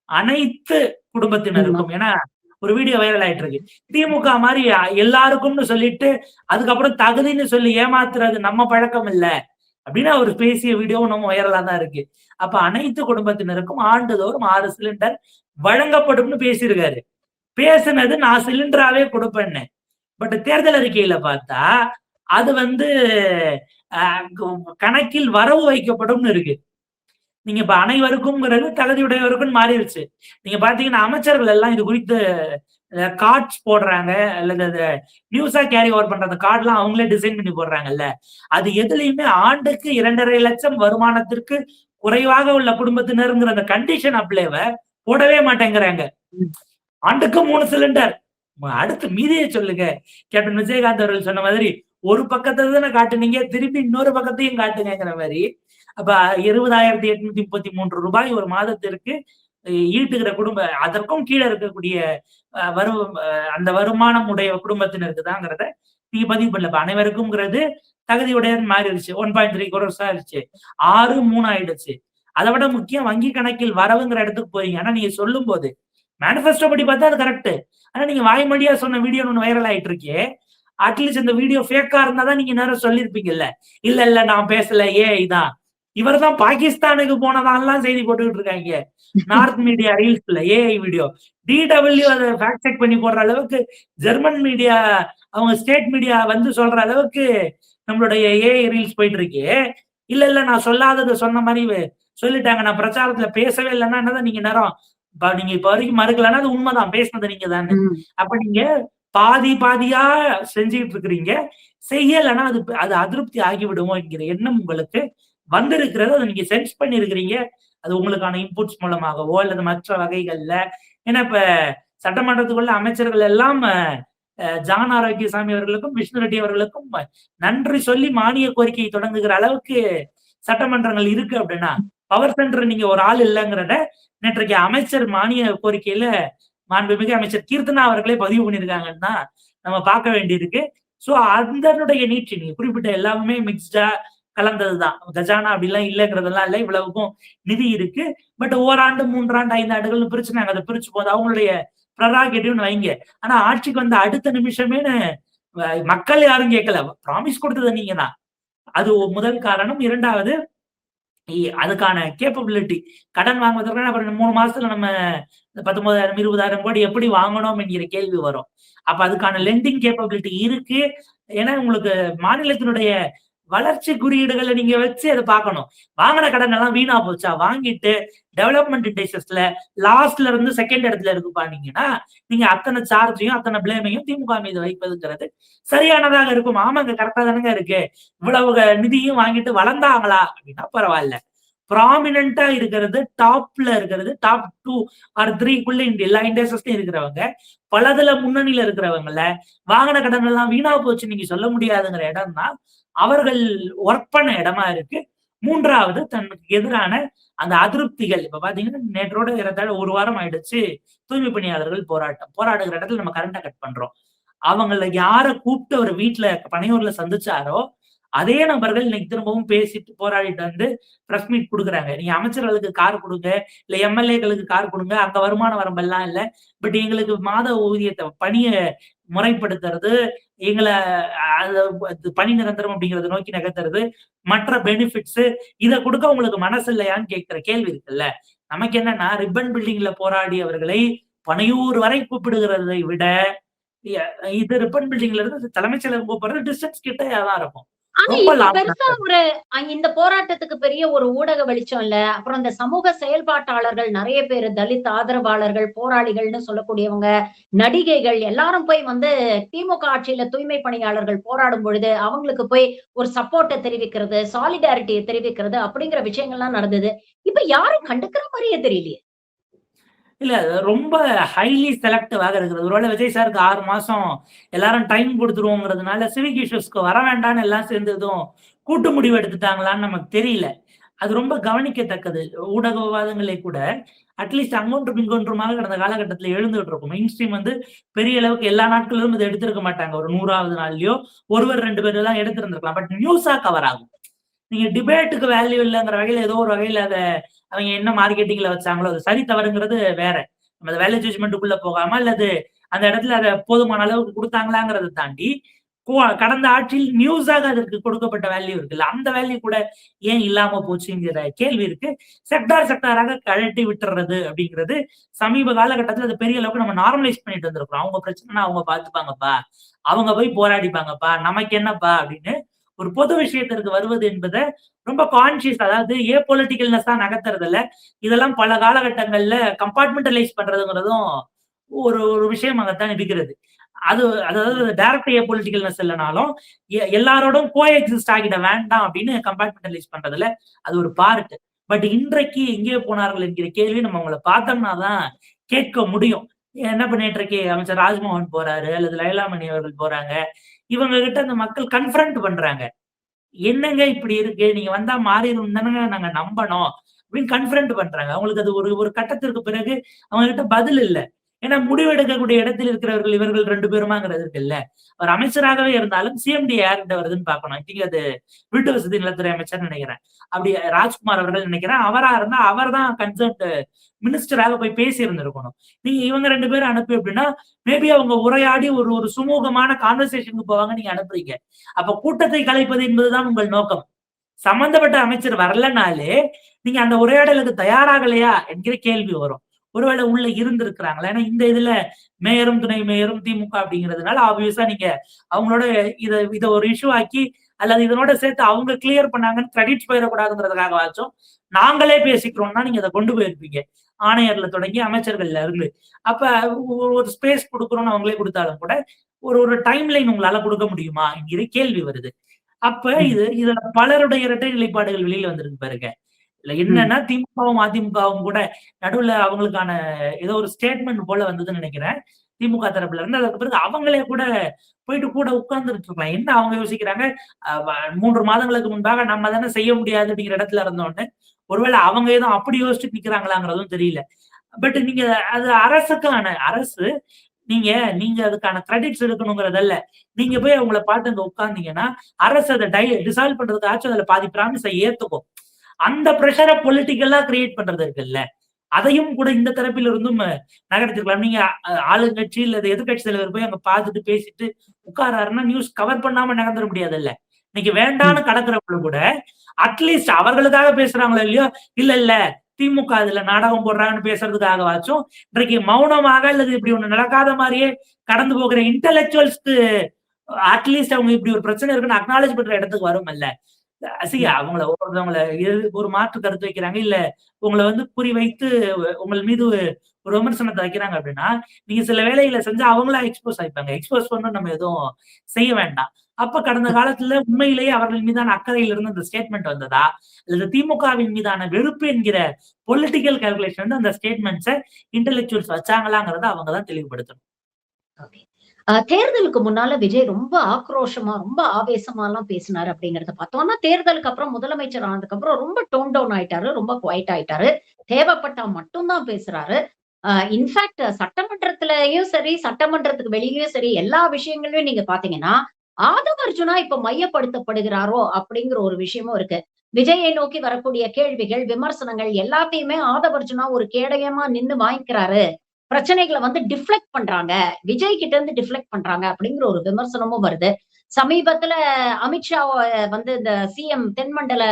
அனைத்து குடும்பத்தினருக்கும், ஏன்னா ஒரு வீடியோ வைரல் ஆயிட்டு இருக்கு, திமுக மாதிரி எல்லாருக்கும்னு சொல்லிட்டு அதுக்கப்புறம் தகுதின்னு சொல்லி ஏமாத்துறது நம்ம பழக்கம் இல்ல அப்படின்னு அவர் பேசிய வீடியோ நம்ம வைரலா தான் இருக்கு. அப்ப அனைத்து குடும்பத்தினருக்கும் ஆண்டுதோறும் 6 சிலிண்டர் வழங்கப்படும்னு பேசியிருக்காரு. பேசுனது நான் சிலிண்டராவே கொடுப்பேன்னு. பட் தேர்தல் அறிக்கையில பார்த்தா அது கணக்கில் வரவு வைக்கப்படும் இருக்கு. நீங்க இப்ப அனைவருக்கும்ங்கிறது தகுதியுடையவருக்கும் மாறிடுச்சு. நீங்க பாத்தீங்கன்னா அமைச்சர்கள் எல்லாம் இது குறித்து கார்ட்ஸ் போடுறாங்க, அல்லது அதை நியூஸா கேரி ஓவர் பண்ற அந்த கார்ட்லாம் அவங்களே டிசைன் பண்ணி போடுறாங்கல்ல. அது எதுலையுமே ஆண்டுக்கு 2.5 லட்சம் வருமானத்திற்கு குறைவாக உள்ள குடும்பத்தினருங்கிற அந்த கண்டிஷன் அப்ளேவ போடவே மாட்டேங்கிறாங்க. ஆண்டுக்கு 3 சிலிண்டர், அடுத்து மீதியை சொல்லுங்க. கேப்டன் விஜயகாந்த் அவர்கள் சொன்ன மாதிரி ஒரு பக்கத்தை தானே காட்டுனீங்க, திருப்பி இன்னொரு பக்கத்தையும் காட்டுங்கிற மாதிரி. அப்ப 20,833 ரூபாய் ஒரு மாதத்திற்கு ஈட்டுகிற குடும்பம், அதற்கும் கீழே இருக்கக்கூடிய அந்த வருமானம் உடைய குடும்பத்தினருக்கு தாங்கிறத நீங்க பதிவு பண்ணல. அனைவருக்கும்ங்கிறது தகுதியுடைய மாறிடுச்சு. 1.3 crores ஆயிடுச்சு, 6, 3 ஆயிடுச்சு. அதை விட முக்கியம் வங்கி கணக்கில் வரவுங்கிற இடத்துக்கு போறீங்க. ஆனா நீங்க சொல்லும் போது மேனிபெஸ்டோ படி பார்த்தா அது கரெக்ட். ஆனா நீங்க வாய்மொழியா சொன்ன வீடியோ ஒண்ணு வைரல் ஆயிட்டு இருக்கே, அட்லீஸ்ட் இந்த வீடியோ ஃபேக்கா இருந்தாதான் நீங்க நேரம் சொல்லிருப்பீங்கல்ல. இல்ல நான் பேசல, இதான் இவர் தான் பாகிஸ்தானுக்கு போனதான்லாம் செய்தி போட்டுக்கிட்டு இருக்காங்க நார்த் மீடியா ரீல்ஸ்ல. ஏஐ வீடியோ DW அதை ஃபேக்ட் செக் பண்ணி போடுற அளவுக்கு ஜெர்மன் மீடியா, அவங்க ஸ்டேட் மீடியா சொல்ற அளவுக்கு நம்மளுடைய ஏஐ ரீல்ஸ் போயிட்டு இருக்கு. இல்ல நான் சொல்லாததை சொன்ன மாதிரி சொல்லிட்டாங்க, நான் பிரச்சாரத்துல பேசவே இல்லைன்னா என்னதான் நீங்க நேரம் நீங்க இப்ப வரைக்கும் மறுக்கலன்னா அது உண்மைதான், பேசினது நீங்க தானே. அப்ப நீங்க பாதியா செஞ்சுட்டு இருக்கிறீங்க. செய்யலைன்னா அது அதிருப்தி ஆகிவிடுமோ என்கிற எண்ணம் உங்களுக்கு வந்திருக்கிறது. அதை நீங்க சென்ஸ் பண்ணிருக்கிறீங்க. அது உங்களுக்கான இன்புட்ஸ் மூலமாகவோ அல்லது மற்ற வகைகள்ல. ஏன்னா இப்ப சட்டமன்றத்துக்குள்ள அமைச்சர்கள் எல்லாம் ஜான் ஆரோக்கியசாமி அவர்களுக்கும் விஷ்ணு ரெட்டி அவர்களுக்கும் நன்றி சொல்லி மானிய கோரிக்கையை தொடங்குகிற அளவுக்கு சட்டமன்றங்கள் இருக்கு அப்படின்னா, பவர் சென்டர் நீங்க ஒரு ஆள் இல்லைங்கிறத நேற்றைக்கு அமைச்சர் மானிய கோரிக்கையில மாண்புமிகு அமைச்சர் கீர்த்தனா அவர்களே பதிவு பண்ணியிருக்காங்கன்னு தான் நம்ம பார்க்க வேண்டியிருக்கு. சோ அதனுடைய நீட்சி நீங்க குறிப்பிட்ட எல்லாமே மிக்ஸ்டா கலந்ததுதான். கஜானா அப்படிலாம் இல்லைங்கிறதெல்லாம் இல்லை. இவ்வளவுக்கும் நிதி இருக்கு. பட் ஓராண்டு 3 ஆண்டு 5 ஆண்டுகள்னு பிரிச்சு நாங்க அதை பிரிச்சு போது அவங்களுடைய ப்ரெராகேட்டிவ்னு வைங்க. ஆனா ஆட்சிக்கு வந்த அடுத்த நிமிஷமேனு மக்கள் யாரும் கேட்கல. ப்ராமிஸ் கொடுத்தது நீங்க தான். அது முதல் காரணம். 2வது அதுக்கான கேப்பபிலிட்டி கடன் வாங்குவதற்கு அப்புறம் 3 மாசத்துல நம்ம 19,000 20,000 கோடி எப்படி வாங்கணும் என்கிற கேள்வி வரும். அப்ப அதுக்கான லெண்டிங் கேப்பபிலிட்டி இருக்கு. ஏன்னா உங்களுக்கு மாநிலத்தினுடைய வளர்ச்சி குறியீடுகளை நீங்க வச்சு அதை பார்க்கணும். வாங்கின கடன் எல்லாம் வீணா போச்சா? வாங்கிட்டு டெவலப்மெண்ட் இண்டெக்ஸஸ்ல லாஸ்ட்ல இருந்து செகண்ட் இடத்துல இருக்குப்பானீங்கன்னா நீங்க அத்தனை சார்ஜையும் அத்தனை பிளேமையும் திமுக மீது வைப்பதுங்கிறது சரியானதாக இருக்கும். ஆமாங்க, கரெக்டா தானங்க இருக்கு. இவ்வளவு நிதியும் வாங்கிட்டு வளர்ந்தாங்களா அப்படின்னா பரவாயில்ல. ப்ராமினென்டா இருக்கிறது, டாப்ல இருக்கிறது, டாப் 2 or 3க்குள்ள எல்லா இண்டஸ்ட்ரியும் இருக்கிறவங்க, பலதுல முன்னணியில இருக்கிறவங்கள வாங்கின கடன் எல்லாம் வீணா போச்சு நீங்க சொல்ல முடியாதுங்கிற இடம் தான் அவர்கள் ஒர்க் பண்ண இடமா இருக்கு. 3வது தனக்கு எதிரான அந்த அதிருப்திகள். இப்ப பாத்தீங்கன்னா நேற்றோட ஏறத்தாழ 1 வாரம் ஆயிடுச்சு தூய்மை பணியாளர்கள் போராடுகிற இடத்துல நம்ம கரண்ட கட் பண்றோம். அவங்கள யார கூப்பிட்டு அவர் வீட்டுல பனையூர்ல சந்திச்சாரோ அதே நபர்கள் இன்னைக்கு திரும்பவும் பேசிட்டு போராடிட்டு வந்து பிரஸ் மீட் கொடுக்குறாங்க. நீங்க அமைச்சர்களுக்கு கார் கொடுங்க, இல்ல எம்எல்ஏக்களுக்கு கார் கொடுங்க, அங்க வருமான வரம்பெல்லாம் இல்ல. பட் எங்களுக்கு மாத ஊதியத்தை பணியை முறைப்படுத்துறது, எங்களை பணி நிரந்தரம் அப்படிங்கறத நோக்கி நகர்த்துறது, மற்ற பெனிஃபிட்ஸ் இதை கொடுக்க உங்களுக்கு மனசு இல்லையான்னு கேட்கிற கேள்வி இருக்குல்ல. நமக்கு என்னன்னா ரிப்பன் பில்டிங்ல போராடியவர்களை பனையூர் வரை கூப்பிடுகிறதை விட இது ரிப்பன் பில்டிங்ல இருந்து தலைமைச் செயலகம் கூப்பிடுறது டிஸ்டன்ஸ் கிட்ட தான் இருக்கும். ஆனா இப்ப பெருசா இந்த போராட்டத்துக்கு பெரிய ஒரு ஊடக வெளிச்சம் இல்ல. அப்புறம் இந்த சமூக செயல்பாட்டாளர்கள் நிறைய பேர், தலித் ஆதரவாளர்கள், போராளிகள்னு சொல்லக்கூடியவங்க, நடிகைகள் எல்லாரும் போய் வந்து திமுக ஆட்சியில தூய்மை பணியாளர்கள் போராடும் பொழுது அவங்களுக்கு போய் ஒரு சப்போர்ட்டை தெரிவிக்கிறது, சாலிடாரிட்டியை தெரிவிக்கிறது அப்படிங்கிற விஷயங்கள்லாம் நடந்தது. இப்ப யாரும் கண்டுக்கிற மாதிரியே தெரியலையே. இல்ல ரொம்ப ஹைலி செலக்டிவாக இருக்கிறது. ஒருவேளை விஜய் சாருக்கு 6 மாசம் எல்லாரும் டைம் கொடுத்துருவோங்கிறதுனால சிவிக் இஷ்யூஸ்க்கு வர வேண்டாம்னு எல்லாம் சேர்ந்து எதுவும் கூட்டு முடிவு எடுத்துட்டாங்களான்னு நமக்கு தெரியல. அது ரொம்ப கவனிக்கத்தக்கது. ஊடக விவாதங்களே கூட அட்லீஸ்ட் அங்கொன்றும் இங்கொன்றுமாக கடந்த காலகட்டத்தில் எழுந்துட்டு இருக்கும். மெயின் ஸ்ட்ரீம் வந்து பெரிய அளவுக்கு எல்லா நாட்களிலும் இதை எடுத்திருக்க மாட்டாங்க. ஒரு 100வது நாள்லயோ ஒருவர் 2 பேர் தான் எடுத்திருந்திருக்கலாம். பட் நியூஸா கவர் ஆகும். நீங்க டிபேட்டுக்கு வேல்யூ இல்லைங்கிற வகையில ஏதோ ஒரு வகையில அதை அவங்க என்ன மார்க்கெட்டிங்ல வச்சாங்களோ அது சரி தவறுங்கிறது வேற. நம்ம வேல்யூ ஜட்ஜ்மெண்ட்டுக்குள்ள போகாம அல்லது அந்த இடத்துல அதை போதுமான அளவுக்கு கொடுத்தாங்களாங்கிறத தாண்டி கடந்த ஆட்சியில் நியூஸாக அதற்கு கொடுக்கப்பட்ட வேல்யூ இருக்குல்ல, அந்த வேல்யூ கூட ஏன் இல்லாம போச்சுங்கிற கேள்வி இருக்கு. செக்டாராக கழட்டி விட்டுறது அப்படிங்கிறது சமீப காலகட்டத்தில் அது பெரிய அளவுக்கு நம்ம நார்மலைஸ் பண்ணிட்டு வந்திருக்கிறோம். அவங்க பிரச்சனைனா அவங்க பாத்துப்பாங்கப்பா, அவங்க போய் போராடிப்பாங்கப்பா, நமக்கு என்னப்பா அப்படின்னு ஒரு பொது விஷயத்திற்கு வருவது என்பதை ரொம்ப கான்சியஸ், அதாவது பொலிட்டிக்கல்னஸ் தான் நகர்த்துறது இல்ல. இதெல்லாம் பல காலகட்டங்கள்ல கம்பார்ட்மெண்டலைஸ் பண்றதுங்கிறதும் ஒரு விஷயமாகத்தான் இருக்கிறது. அதாவது டைரக்ட் பொலிட்டிக்கல்னஸ் இல்லைனாலும் எல்லாரோடும் கோ எக்ஸிஸ்ட் ஆகிட வேண்டாம் அப்படின்னு கம்பார்ட்மெண்டலைஸ் பண்றதுல அது ஒரு பார்ட். பட் இன்றைக்கு எங்கே போனார்கள் என்கிற கேள்வி நம்ம அவங்களை பார்த்தோம்னா தான் கேட்க முடியும். என்ன பண்ணிட்டு அமைச்சர் ராஜ்மோகன் போறாரு அல்லது லைலாமணி அவர்கள் போறாங்க. இவங்க கிட்ட அந்த மக்கள் கன்ஃபரண்ட் பண்றாங்க. என்னங்க இப்படி இருக்கு, நீங்க வந்தா மாறிடும் தானங்க நாங்க நம்பணும் அப்படின்னு கன்ஃபரண்ட் பண்றாங்க. அவங்களுக்கு அது ஒரு கட்டத்திற்கு பிறகு அவங்க கிட்ட பதில் இல்லை. ஏன்னா முடிவெடுக்கக்கூடிய இடத்தில் இருக்கிறவர்கள் இவர்கள் 2 பேருமாங்கிறது இருக்குல்ல. அவர் அமைச்சராகவே இருந்தாலும் சிஎம்டி யார்கிட்ட வருதுன்னு பார்க்கணும். ஐ திங்க் அது வீட்டு வசதி நிலத்துறை அமைச்சர் நினைக்கிறேன். அப்படி ராஜ்குமார் அவர்கள் நினைக்கிறேன். அவரா இருந்தா அவர் தான் கன்சர்ன்ட் மினிஸ்டராக போய் பேசி இருந்திருக்கணும். நீங்க இவங்க 2 பேரும் அனுப்பி அப்படின்னா மேபி அவங்க உரையாடி ஒரு சுமூகமான கான்வர்சேஷனுக்கு போவாங்க, நீங்க அனுப்புறீங்க. அப்ப கூட்டத்தை கலைப்பது என்பதுதான் உங்கள் நோக்கம். சம்பந்தப்பட்ட அமைச்சர் வரலனாலே நீங்க அந்த உரையாடலுக்கு தயாராகலையா என்கிற கேள்வி வரும். ஒருவேளை உள்ள இருந்திருக்கிறாங்களா? ஏன்னா இந்த இதுல மேயரும் துணை மேயரும் திமுக அப்படிங்கிறதுனால ஆப்வியஸா நீங்க அவங்களோட இதை ஒரு இஷ்யூ ஆக்கி அல்லது இதனோட சேர்த்து அவங்க கிளியர் பண்ணாங்கன்னு கிரெடிட் போயிடக்கூடாதுங்கிறதுக்காகவாச்சும் நாங்களே பேசிக்கிறோம்னா நீங்க அதை கொண்டு போயிருப்பீங்க. ஆணையர்ல தொடங்கி அமைச்சர்கள்ல இருந்து. அப்ப ஒரு ஸ்பேஸ் கொடுக்குறோம்னு அவங்களே கொடுத்தாலும் கூட ஒரு ஒரு டைம் லைன் உங்களால கொடுக்க முடியுமா என்கிற கேள்வி வருது. அப்ப இதுல பலருடைய இரட்டை நிலைப்பாடுகள் வெளியில வந்திருக்கு பாருங்க. இல்ல என்னன்னா திமுகவும் அதிமுகவும் கூட நடுவுல அவங்களுக்கான ஏதோ ஒரு ஸ்டேட்மெண்ட் போல வந்ததுன்னு நினைக்கிறேன். திமுக தரப்புல இருந்து. அதுக்கு பிறகு அவங்களே கூட போயிட்டு கூட உட்கார்ந்துட்டு இருக்கலாம். என்ன அவங்க யோசிக்கிறாங்க, 3 மாதங்களுக்கு முன்பாக நம்ம தானே செய்ய முடியாது அப்படிங்கிற இடத்துல இருந்தோன்னு, ஒருவேளை அவங்க ஏதோ அப்படி யோசிச்சுட்டு நிக்கிறாங்களாங்கிறதும் தெரியல. பட் நீங்க அது அரசு நீங்க நீங்க அதுக்கான கிரெடிட்ஸ் எடுக்கணுங்கிறதல்ல. நீங்க போய் அவங்கள பார்த்து அங்க உட்கார்ந்தீங்கன்னா, அரசு அதை டிசால்வ் பண்றதுக்காச்சும் அதுல பாதி பிராமிஸை ஏத்துக்கும். அந்த பிரஷரை பொலிட்டிக்கலா கிரியேட் பண்றது இருக்குல்ல, அதையும் கூட இந்த தரப்பில் இருந்தும் நகர்த்திருக்கலாம். நீங்க ஆளுங்கட்சி இல்ல எதிர்கட்சி தலைவர் போய் அங்க பார்த்துட்டு பேசிட்டு உட்காராருன்னா நியூஸ் கவர் பண்ணாம நகர்ந்துட முடியாதுல்ல. இன்னைக்கு வேண்டான்னு கடக்குறவங்க கூட அட்லீஸ்ட் அவர்களுக்காக பேசுறாங்களோ இல்லையோ, இல்ல திமுக அதுல நாடகம் போடுறாங்கன்னு பேசுறதுக்காகவாச்சும் இன்றைக்கு மௌனமாக அல்லது இப்படி ஒண்ணு நடக்காத மாதிரியே கடந்து போகிற இன்டெலெக்சுவல்ஸ்க்கு அட்லீஸ்ட் அவங்க இப்படி ஒரு பிரச்சனை இருக்குன்னு அக்னாலேஜ் பண்ற இடத்துக்கு வரும்ல. அவங்கள ஒருத்தவங்கள ஒரு மாற்று கருத்து வைக்கிறாங்க, இல்ல உங்களை வந்து குறி வைத்து உங்கள் மீது ஒரு விமர்சனத்தை வைக்கிறாங்க அப்படின்னா, நீங்க சில வேலைகளை செஞ்சா அவங்களா எக்ஸ்போஸ் ஆயிப்பாங்க. எக்ஸ்போஸ் பண்ண நம்ம எதுவும் செய்ய வேண்டாம். அப்ப கடந்த காலத்துல உண்மையிலேயே அவர்கள் மீதான அக்கறையில இருந்து அந்த ஸ்டேட்மெண்ட் வந்ததா, அல்லது திமுகவின் மீதான வெறுப்பு என்கிற பொலிட்டிக்கல் கால்குலேஷன் வந்து அந்த ஸ்டேட்மெண்ட்ஸை இன்டெலெக்சுவல்ஸ் வச்சாங்களாங்கிறத அவங்க தான் தெளிவுபடுத்தணும். தேர்தலுக்கு முன்னால விஜய் ரொம்ப ஆக்ரோஷமா, ரொம்ப ஆவேசமா எல்லாம் பேசினாரு அப்படிங்கறத பார்த்தோம். ஆனா தேர்தலுக்கு அப்புறம் முதலமைச்சர் ஆனதுக்கு அப்புறம் ரொம்ப டோன் டவுன் ஆயிட்டாரு, ரொம்ப குவைட் ஆயிட்டாரு. தேவைப்பட்டா மட்டும்தான் பேசுறாரு. இன்ஃபேக்ட் சட்டமன்றத்திலயும் சரி, சட்டமன்றத்துக்கு வெளியிலயும் சரி, எல்லா விஷயங்களையும் நீங்க பாத்தீங்கன்னா, ஆதவ அர்ஜுனா இப்ப மையப்படுத்தப்படுகிறாரோ அப்படிங்கிற ஒரு விஷயமும் இருக்கு. விஜயை நோக்கி வரக்கூடிய கேள்விகள், விமர்சனங்கள் எல்லாத்தையுமே ஆதவ அர்ஜுனா ஒரு கேடயமா நின்னு வாங்கிக்கிறாரு. பிரச்சனைகளை வந்து டிஃப்ளெக்ட் பண்றாங்க. விஜய் கிட்ட இருந்து டிஃப்ளெக்ட் பண்றாங்க அப்படிங்கிற ஒரு விமர்சனமும் வருது. சமீபத்துல அமித்ஷா வந்து இந்த தென்மண்டல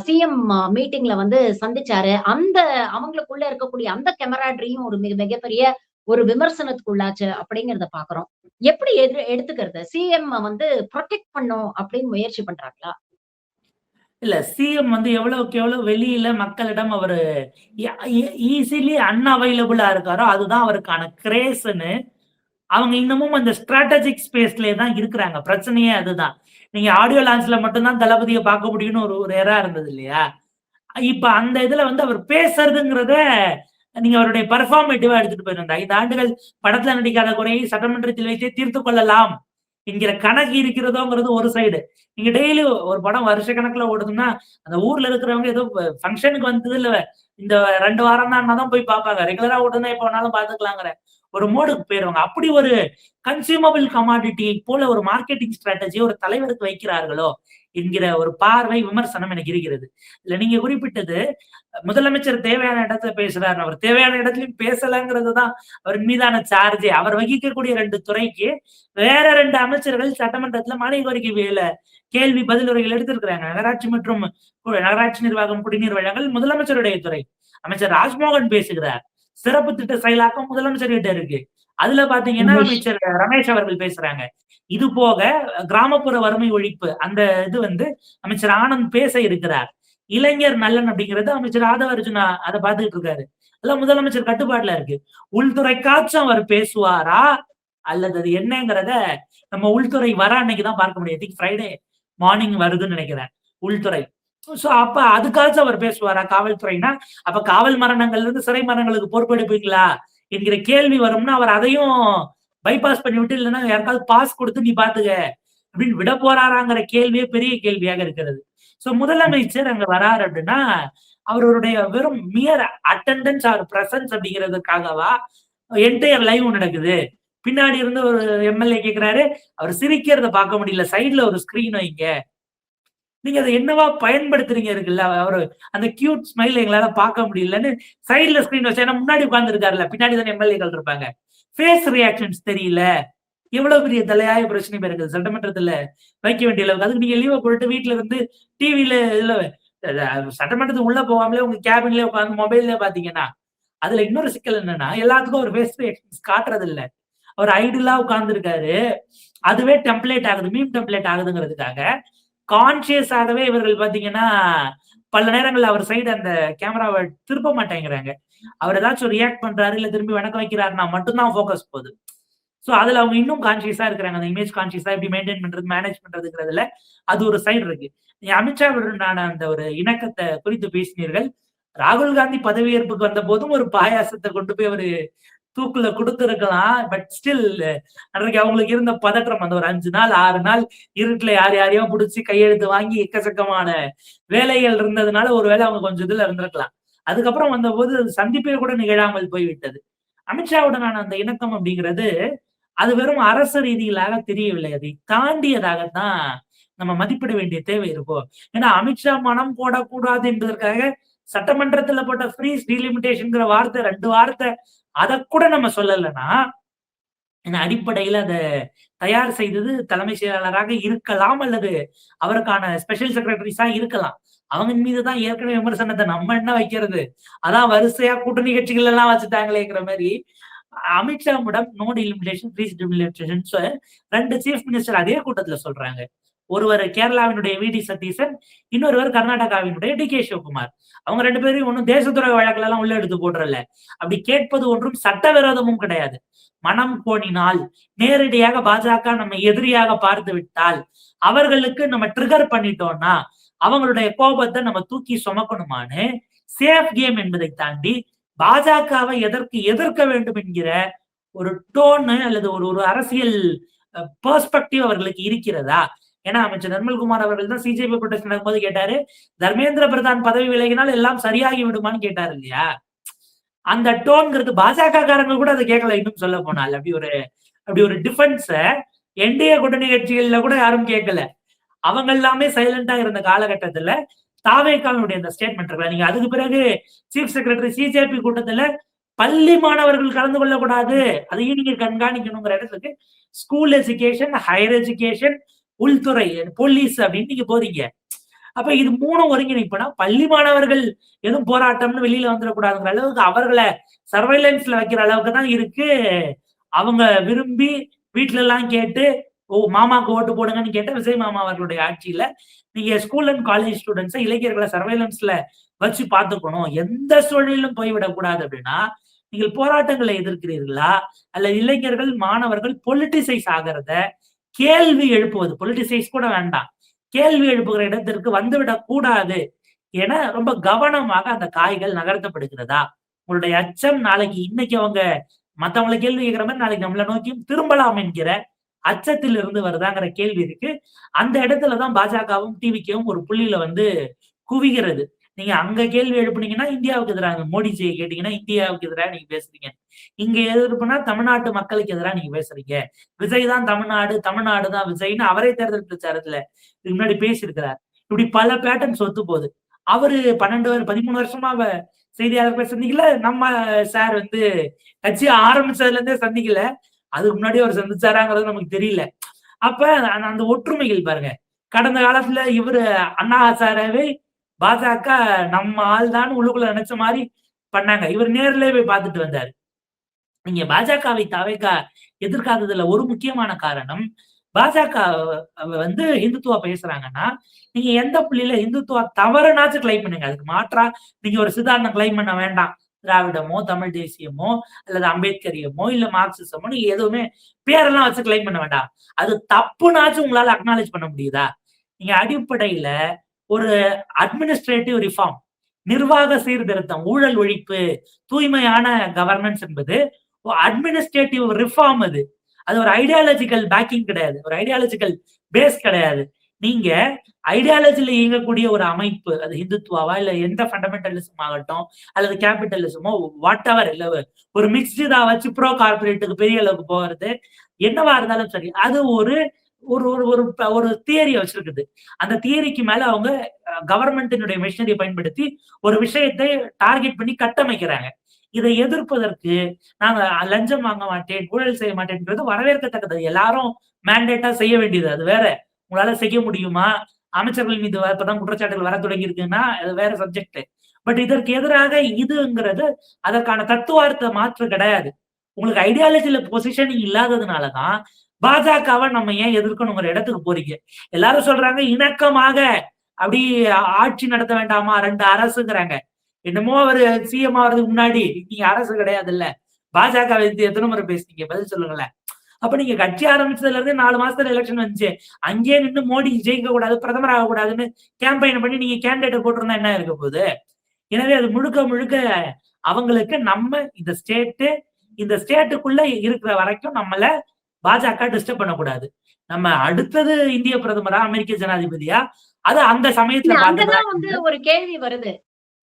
சிஎம் மீட்டிங்ல வந்து சந்திச்சாரு. அவங்களுக்குள்ள இருக்கக்கூடிய அந்த கெமராட்ரியும் ஒரு மிகப்பெரிய ஒரு விமர்சனத்துக்குள்ளாச்சு அப்படிங்கிறத பாக்குறோம். எப்படி எடுத்துக்கிறது? சிஎம் வந்து ப்ரொடெக்ட் பண்ணும் அப்படின்னு முயற்சி பண்றாங்களா? இல்ல சிஎம் வந்து எவ்வளவுக்கு எவ்வளவு வெளியில மக்களிடம் அவரு ஈஸிலி அன்அவைலபிளா இருக்காரோ அதுதான் அவருக்கான கிரேஸ்ன்னு அவங்க இன்னமும் அந்த ஸ்ட்ராட்டஜிக் ஸ்பேஸ்லயே தான் இருக்கிறாங்க. பிரச்சனையே அதுதான். நீங்க ஆடியோ லான்ச்ல மட்டும்தான் தளபதியை பார்க்க முடியும்னு ஒரு எரா இருந்தது இல்லையா? இப்ப அந்த இதுல வந்து அவர் பேசுறதுங்கிறத நீங்க அவருடைய பர்ஃபார்மேட்டிவா எடுத்துட்டு போயிருந்தா 5 ஆண்டுகள் படத்துல நடிக்காத குறையை சட்டமன்றத்தில் வைத்தே தீர்த்து கொள்ளலாம் என்கிற கணக்கு இருக்கிறதோங்கிறது ஒரு சைடு. நீங்க டெய்லி ஒரு படம் வருஷ கணக்குல ஓடுதுன்னா அந்த ஊர்ல இருக்கிறவங்க ஏதோ ஃபங்க்ஷனுக்கு வந்தது இல்ல இந்த 2 வாரம் தான் போய் பார்ப்பாங்க. ரெகுலரா ஓடுனா எப்ப வேணாலும் பாத்துக்கலாங்கிற ஒரு மோடுக்கு போயிருவாங்க. அப்படி ஒரு கன்சியூமபிள் கமாடிட்டி போல ஒரு மார்க்கெட்டிங் ஸ்ட்ராட்டஜி ஒரு தலைவருக்கு வைக்கிறார்களோ என்கிற ஒரு பார்வை விமர்சனம் எனக்கு இருக்கிறது. இல்ல நீங்க குறிப்பிட்டது முதலமைச்சர் தேவையான இடத்துல பேசுறாரு. அவர் தேவையான இடத்துலயும் பேசலங்கிறது தான் அவர் மீதான சார்ஜே. அவர் வகிக்கக்கூடிய 2 துறைக்கு வேற 2 அமைச்சர்கள் சட்டமன்றத்துல மானிய கோரிக்கை கேள்வி பதில் உரைகள் எடுத்திருக்கிறாங்க. நகராட்சி மற்றும் நகராட்சி நிர்வாகம், குடிநீர் வழங்கல் முதலமைச்சருடைய துறை. அமைச்சர் ராஜ்மோகன் பேசுகிறார். சிறப்பு திட்ட செயலாக்கம் முதலமைச்சர் கிட்ட இருக்கு. அதுல பாத்தீங்கன்னா அமைச்சர் ரமேஷ் அவர்கள் பேசுறாங்க. இது போக கிராமப்புற வறுமை ஒழிப்பு அந்த இது வந்து அமைச்சர் ஆனந்த் பேச இருக்கிறார். இளைஞர் நலன் அப்படிங்கிறது அமைச்சர் ஆதவ அர்ஜுனா அதை பார்த்துட்டு இருக்காரு. அதெல்லாம் முதலமைச்சர் கட்டுப்பாட்டுல இருக்கு. உள்துறைக்காச்சும் அவர் பேசுவாரா அல்லது அது என்னங்கிறத நம்ம உள்துறை வர அன்னைக்குதான் பார்க்க முடியும். ஃப்ரைடே மார்னிங் வருதுன்னு நினைக்கிறேன் உள்துறை. சோ அப்ப அதுக்காச்சும் அவர் பேசுவாரா காவல்துறைனா? அப்ப காவல் மரணங்கள்ல இருந்து சிறை மரணங்களுக்கு பொறுப்பெடுப்பீங்களா என்கிற கேள்வி வரும்னா அவர் அதையும் பைபாஸ் பண்ணி விட்டு இல்லைன்னா யாருக்காவது பாஸ் கொடுத்து நீ பாத்துக்க அப்படின்னு விட போறாராங்கிற கேள்வியே பெரிய கேள்வியாக இருக்கிறது. சோ முதலமைச்சர் அங்க வராரு அப்படின்னா அவருடைய வெறும் மியர் அட்டெண்டன்ஸ் ஆர் பிரசன்ஸ் அப்படிங்கிறதுக்காகவா என்டையர் லைவ் நடக்குது. பின்னாடி இருந்து ஒரு எம்எல்ஏ கேட்கிறாரு, அவர் சிரிக்கிறத பார்க்க முடியல, சைட்ல ஒரு ஸ்கிரீன் வைங்க. நீங்க அதை என்னவா பயன்படுத்துறீங்க இருக்குல்ல, அவரு அந்த கியூட் ஸ்மைல் எங்களால பார்க்க முடியலன்னு சைட்ல ஸ்கிரீன் வச்சு, ஏன்னா முன்னாடி உட்கார்ந்து இருக்காருல்ல, பின்னாடி தானே எம்எல்ஏக்கள் இருப்பாங்க. ஃபேஸ் ரியாக்ஷன்ஸ் தெரியல. எவ்வளவு பெரிய தலையாய பிரச்சனை இருக்குது சட்டமன்றத்துல வைக்க வேண்டிய அளவுக்கு. அதுக்கு நீங்க லீவை போட்டு வீட்டுல இருந்து டிவில இதுல சட்டமன்றத்துக்கு உள்ள போகாமலே உங்க கேபின்ல உட்காந்து மொபைல்ல பாத்தீங்கன்னா அதுல இன்னொரு சிக்கல் என்னன்னா எல்லாத்துக்கும் ஒரு ஃபேஸ் ரியாக்ஷன்ஸ் காட்டுறது இல்ல. அவர் ஐடியலா உட்கார்ந்து இருக்காரு, அதுவே டெம்ப்ளேட் ஆகுது, மீம் டெம்ப்ளேட் ஆகுதுங்கிறதுக்காக கான்சியஸாகவே இவர்கள் பாத்தீங்கன்னா பல நேரங்கள்ல அவர் சைடு அந்த கேமராவை திருப்ப மாட்டேங்கிறாங்க. அவர் ஏதாச்சும் ரியாக்ட் பண்றாரு இல்ல திரும்பி வணக்கம் வைக்கிறாருன்னா மட்டும்தான் ஃபோக்கஸ் போகுது. சோ அதுல அவங்க இன்னும் கான்சியஸா இருக்கிறாங்க. அந்த இமேஜ் கான்சியஸா எப்படி மெயின்டைன் பண்றது, மேனேஜ் பண்றதுங்கிறதுல அது ஒரு சைடு இருக்கு. அமித்ஷாவுடனான அந்த ஒரு இணக்கத்தை குறித்து பேசினீர்கள். ராகுல் காந்தி பதவியேற்புக்கு வந்த போதும் ஒரு பாயாசத்தை கொண்டு போய் அவரு தூக்குல கொடுத்திருக்கலாம். பட் ஸ்டில் அன்றைக்கு அவங்களுக்கு இருந்த பதற்றம் அந்த ஒரு 5 நாள் 6 நாள் இருட்டுல யார் யாரையோ புடிச்சு கையெழுத்து வாங்கி எக்கச்சக்கமான வேலைகள் இருந்ததுனால ஒருவேளை அவங்க கொஞ்சம் இதுல இருந்திருக்கலாம். அதுக்கப்புறம் வந்தபோது சந்திப்பே கூட நிகழாமல் போய்விட்டது. அமித்ஷாவுடனான அந்த இணக்கம் அப்படிங்கிறது அது வெறும் அரசு ரீதியிலாக தெரியவில்லை. அதை தாண்டியதாகத்தான் நம்ம மதிப்பிட வேண்டிய தேவை இருக்கும். ஏன்னா அமித்ஷா மனம் போடக்கூடாது என்பதற்காக சட்டமன்றத்துல போட்ட ஃப்ரீஸ் டீலிமிட்டேஷன்ங்கிற வார்த்தை 2 வார்த்தை அதை கூட நம்ம சொல்லலைன்னா அடிப்படையில அதை தயார் செய்தது தலைமை செயலாளராக இருக்கலாம் அல்லது அவருக்கான ஸ்பெஷல் செக்ரட்டரிஸா இருக்கலாம். அவங்க மீதுதான் ஏற்கனவே விமர்சனத்தை நம்ம என்ன வைக்கிறது, அதான் வரிசையா கூட்டணி கட்சிகள் எல்லாம் வச்சுட்டாங்களேங்கிற மாதிரி அமித்ஷாவிடம் no delimitation freeze delimitation 2 chief minister அதே கூட்டத்துல சொல்றாங்க. ஒருவர் கேரளாவினுடைய வி டி சதீசன், இன்னொருவர் கர்நாடகாவினுடைய டி கே சிவகுமார். அவங்க 2 பேரையும் ஒன்னும் தேசத்துறை வழக்குல எல்லாம் உள்ள எடுத்து போடுறல. அப்படி கேட்பது ஒன்றும் சட்டவிரோதமும் கிடையாது. மனம் கோணினால் நேரடியாக பாஜக நம்ம எதிரியாக பார்த்து விட்டால் அவர்களுக்கு நம்ம ட்ரிகர் பண்ணிட்டோம்னா அவங்களுடைய கோபத்தை நம்ம தூக்கி சுமக்கணுமான்னு சேஃப் கேம் என்பதை தாண்டி பாஜகவை எதற்கு எதிர்க்க வேண்டும் என்கிற ஒரு டோனு அல்லது ஒரு அரசியல் பெர்ஸ்பெக்டிவ் அவர்களுக்கு இருக்கிறதா? ஏன்னா அமைச்சர் நிர்மல்குமார் அவர்கள் தான் சிஜேபி ப்ரொடெஸ்ட் நடக்கும்போது கேட்டாரு, தர்மேந்திர பிரதான் பதவி விலகினால் எல்லாம் சரியாகி விடுமான்னு கேட்டாரு இல்லையா? அந்த டோன்ங்கிறது பாஜக காரங்க கூட அதை கேட்கல. இன்னும் சொல்ல போனால் அப்படி ஒரு டிஃபென்ஸ என்டிஏ கூட்டணி கட்சிகள்ல கூட யாரும் கேட்கல. அவங்க எல்லாமே சைலண்டா இருந்த காலகட்டத்துல தாவேகாவுடைய அந்த ஸ்டேட்மெண்ட் இருக்குல்ல, நீங்க அதுக்கு பிறகு சீஃப் செக்ரட்டரி சிஜேபி கூட்டத்துல பள்ளி மாணவர்கள் கலந்து கொள்ளக்கூடாது, அதையும் நீங்க கண்காணிக்கணுங்கிற இடத்துக்கு ஸ்கூல் எஜுகேஷன், ஹையர் எஜுகேஷன், உள்துறை, போலீஸ் அப்படின்னு நீங்க போறீங்க. அப்ப இது 3 ஒருங்கிணைப்புனா பள்ளி மாணவர்கள் எதுவும் போராட்டம்னு வெளியில வந்துடக்கூடாதுங்கிற அளவுக்கு அவர்களை சர்வைலன்ஸ்ல வைக்கிற அளவுக்கு தான் இருக்கு. அவங்க விரும்பி வீட்டுல எல்லாம் கேட்டு மாமாக்கு ஓட்டு போடுங்கன்னு கேட்ட விஜய் மாமா அவர்களுடைய ஆட்சியில நீங்க ஸ்கூல் அண்ட் காலேஜ் ஸ்டூடெண்ட்ஸை இளைஞர்களை சர்வைலன்ஸ்ல வச்சு பார்த்துக்கணும், எந்த சூழலிலும் போய்விடக்கூடாது அப்படின்னா நீங்கள் போராட்டங்களை எதிர்க்கிறீர்களா அல்ல இளைஞர்கள் மாணவர்கள் பொலிட்டிசைஸ் ஆகிறத கேள்வி எழுப்புவது, பொலிட்டிசைஸ் கூட வேண்டாம், கேள்வி எழுப்புகிற இடத்திற்கு வந்துவிடக் கூடாது என ரொம்ப கவனமாக அந்த காய்கள் நகர்த்தப்படுகிறதா? உங்களுடைய அச்சம் நாளைக்கு இன்னைக்கு அவங்க மத்தவங்களை கேள்வி கேட்கிற மாதிரி நாளைக்கு நம்மளை நோக்கியும் திரும்பலாம் என்கிற அச்சத்தில் இருந்து வருதாங்கிற கேள்வி இருக்கு. அந்த இடத்துலதான் பாஜகவும் டிவிக்கும் ஒரு புள்ளியில குவிகிறது. நீங்க அங்க கேள்வி எழுப்புனீங்கன்னா இந்தியாவுக்கு எதிராக, மோடிஜியை கேட்டீங்கன்னா இந்தியாவுக்கு எதிராக நீங்க பேசுறீங்க. இங்க எதிர்ப்புனா தமிழ்நாட்டு மக்களுக்கு எதிராக நீங்க பேசுறீங்க. விஜய் தான் தமிழ்நாடு, தமிழ்நாடு தான் விஜய்னு அவரே தேர்தல் பிரச்சாரத்துல இதுக்கு முன்னாடி பேசியிருக்கிறார். இப்படி பல பேட்டர்ன்ஸ் ஒத்து போகுது. அவரு 13 வருஷமா செய்தியாளர்கள் சந்திக்கல. நம்ம சார் கட்சி ஆரம்பிச்சதுல இருந்தே சந்திக்கல. அதுக்கு முன்னாடி அவர் சந்திச்சாராங்கிறது நமக்கு தெரியல. அப்ப அந்த ஒற்றுமைகள் பாருங்க. கடந்த காலத்துல இவரு அண்ணா ஹசாரேவை பாஜக நம்ம ஆள் தான் உள்ளுக்குள்ள நினைச்ச மாதிரி பண்ணாங்க. இவர் நேர்ல போய் பார்த்துட்டு வந்தாரு. நீங்க பாஜகவை தவைக்க எதிர்க்காததுல ஒரு முக்கியமான காரணம், பாஜக இந்துத்துவா பேசுறாங்கன்னா நீங்க எந்த புள்ளியில இந்துத்துவா தவறுனாச்சும் கிளைம் பண்ணுங்க. அதுக்கு மாற்றா நீங்க ஒரு சித்தாந்தம் கிளைம் பண்ண வேண்டாம். திராவிடமோ தமிழ் தேசியமோ அல்லது அம்பேத்கரியமோ இல்ல மார்க்சிசமோ நீங்க எதுவுமே பேரெல்லாம் வச்சு கிளைம் பண்ண வேண்டாம். அது தப்புனாச்சும் உங்களால அக்னாலேஜ் பண்ண முடியுதா? நீங்க அடிப்படையில ஒரு அட்மினிஸ்ட்ரேட்டிவ் ரிஃபார்ம், நிர்வாக சீர்திருத்தம், ஊழல் ஒழிப்பு, தூய்மையான கவர்னன்ஸ் என்பது அட்மினிஸ்ட்ரேட்டிவ் ரிஃபார்ம். அது ஒரு ஐடியாலஜிக்கல் பேக்கிங் கிடையாது, ஒரு ஐடியாலஜிக்கல் பேஸ் கிடையாது. நீங்க ஐடியாலஜில இயங்கக்கூடிய ஒரு அமைப்பு, அது இந்துத்துவாவா இல்ல எந்த ஃபண்டமெண்டலிசம் ஆகட்டும் அல்லது கேபிட்டலிசமோ வாட் எவர், இல்ல ஒரு மிக்ஸ்டா வச்சு ப்ரோ கார்பரேட்டுக்கு பெரிய அளவுக்கு போகிறது என்னவா இருந்தாலும் சரி, அது ஒரு ஒரு ஒரு ஒரு தியரியை வச்சிருக்குது. அந்த தியரிக்கு மேல அவங்க கவர்மெண்டினுடைய மிஷினரியை பயன்படுத்தி ஒரு விஷயத்தை டார்கெட் பண்ணி கட்டமைக்கிறாங்க. இதை எதிர்ப்பதற்கு நாங்க லஞ்சம் வாங்க மாட்டேன், ஊழல் செய்ய மாட்டேன்றது வரவேற்கத்தக்கது. எல்லாரும் மேண்டேட்டா செய்ய வேண்டியது, அது வேற. உங்களால செய்ய முடியுமா? அமைச்சர்கள் மீது இப்பதான் குற்றச்சாட்டுகள் வர தொடங்கி இருக்குன்னா அது வேற சப்ஜெக்ட். பட் இதற்கு எதிராக இதுங்கிறது அதற்கான தத்துவார்த்த மாற்று கிடையாது. உங்களுக்கு ஐடியாலஜில பொசிஷனிங் இல்லாததுனாலதான் பாஜகவை நம்ம ஏன் எதிர்க்கணுங்கிற இடத்துக்கு போறீங்க. எல்லாரும் சொல்றாங்க இணக்கமாக அப்படி ஆட்சி நடத்த வேண்டாமா 2 அரசுங்கிறாங்க. என்னமோ அவரு சிஎம் ஆகிறதுக்கு முன்னாடி நீங்க அரசு கிடையாது இல்ல, பாஜக எத்தனை முறை பேசுனீங்க, பதில் சொல்லுங்களேன். அப்ப நீங்க கட்சி ஆரம்பிச்சதுல இருந்து 4 மாசத்துல எலெக்ஷன் வந்துச்சு, அங்கேயே நின்று மோடி ஜெயிக்க கூடாது, பிரதமர் ஆகக்கூடாதுன்னு கேம்பெயின் பண்ணி நீங்க கேண்டிடேட் போட்டிருந்தா என்ன இருக்க போகுது? எனவே அது முழுக்க முழுக்க அவங்களுக்கு நம்ம இந்த ஸ்டேட்டுக்குள்ள இருக்கிற வரைக்கும் நம்மள பாஜக டிஸ்டர்ப் பண்ணக்கூடாது. நம்ம அடுத்தது இந்திய பிரதமரா, அமெரிக்க ஜனாதிபதியா, அது அந்த சமயத்துல அங்கதான் வந்து ஒரு கேள்வி வருது.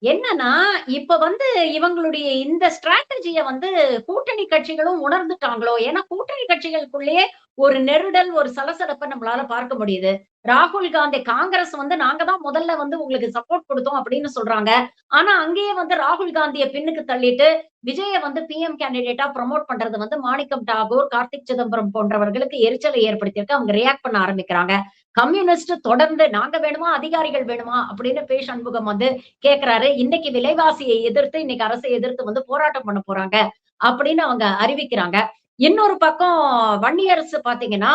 என்னன்னா, இப்ப வந்து இவங்களுடைய இந்த ஸ்ட்ராட்டஜிய வந்து கூட்டணி கட்சிகளும் உணர்ந்துட்டாங்களோ? ஏன்னா கூட்டணி கட்சிகளுக்குள்ளேயே ஒரு நெருடல், ஒரு சலசலப்ப நம்மளால பார்க்க முடியுது. ராகுல் காந்தி காங்கிரஸ் வந்து நாங்க தான் முதல்ல வந்து உங்களுக்கு சப்போர்ட் குடுத்தோம் அப்படின்னு சொல்றாங்க. ஆனா அங்கேயே வந்து ராகுல் காந்திய பின்னுக்கு தள்ளிட்டு, விஜய வந்து பிஎம் கேண்டிடேட்டா ப்ரமோட் பண்றது வந்து மாணிக்கம் டாகூர், கார்த்திக் சிதம்பரம் போன்றவர்களுக்கு எரிச்சலை ஏற்படுத்தியிருக்கு. அவங்க ரியாக்ட் பண்ண ஆரம்பிக்கிறாங்க. கம்யூனிஸ்ட் தொடர்ந்து நாங்க வேணுமா, அதிகாரிகள் வேணுமா அப்படின்னு பே. சண்முகம் வந்து கேட்கிறாரு. இன்னைக்கு விலைவாசியை எதிர்த்து, இன்னைக்கு அரசை எதிர்த்து வந்து போராட்டம் பண்ண போறாங்க அப்படின்னு அவங்க அறிவிக்கிறாங்க. இன்னொரு பக்கம் வன்னியரசு பாத்தீங்கன்னா,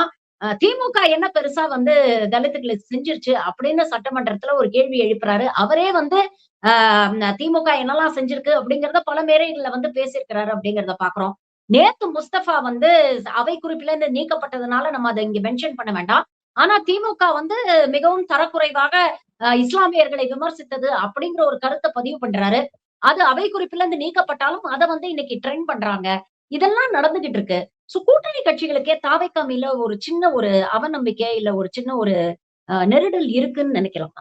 திமுக என்ன பெருசா வந்து தலித்துகளுக்கு செஞ்சிருச்சு அப்படின்னு சட்டமன்றத்துல ஒரு கேள்வி எழுப்புறாரு. அவரே வந்து திமுக என்னெல்லாம் செஞ்சிருக்கு அப்படிங்கிறத பல மேடைகள்ல வந்து பேசியிருக்கிறாரு அப்படிங்கிறத பாக்குறோம். நேத்து முஸ்தபா வந்து அவை குறிப்பில இருந்து நீக்கப்பட்டதுனால நம்ம அதை இங்க மென்ஷன் பண்ண வேண்டாம். ஆனா திமுக வந்து மிகவும் தரக்குறைவாக இஸ்லாமியர்களை விமர்சித்தது அப்படிங்கிற ஒரு கருத்தை பதிவு பண்றாரு. அது அவை குறிப்பில இருந்து நீக்கப்பட்டாலும் அதை வந்து இன்னைக்கு ட்ரெண்ட் பண்றாங்க. இதெல்லாம் நடந்துகிட்டு இருக்கு. சோ கூட்டணி கட்சிகளுக்கே தாவேக்கா மேல ஒரு சின்ன ஒரு அவநம்பிக்கை, இல்ல ஒரு சின்ன ஒரு நெருடல் இருக்குன்னு நினைக்கலாம்.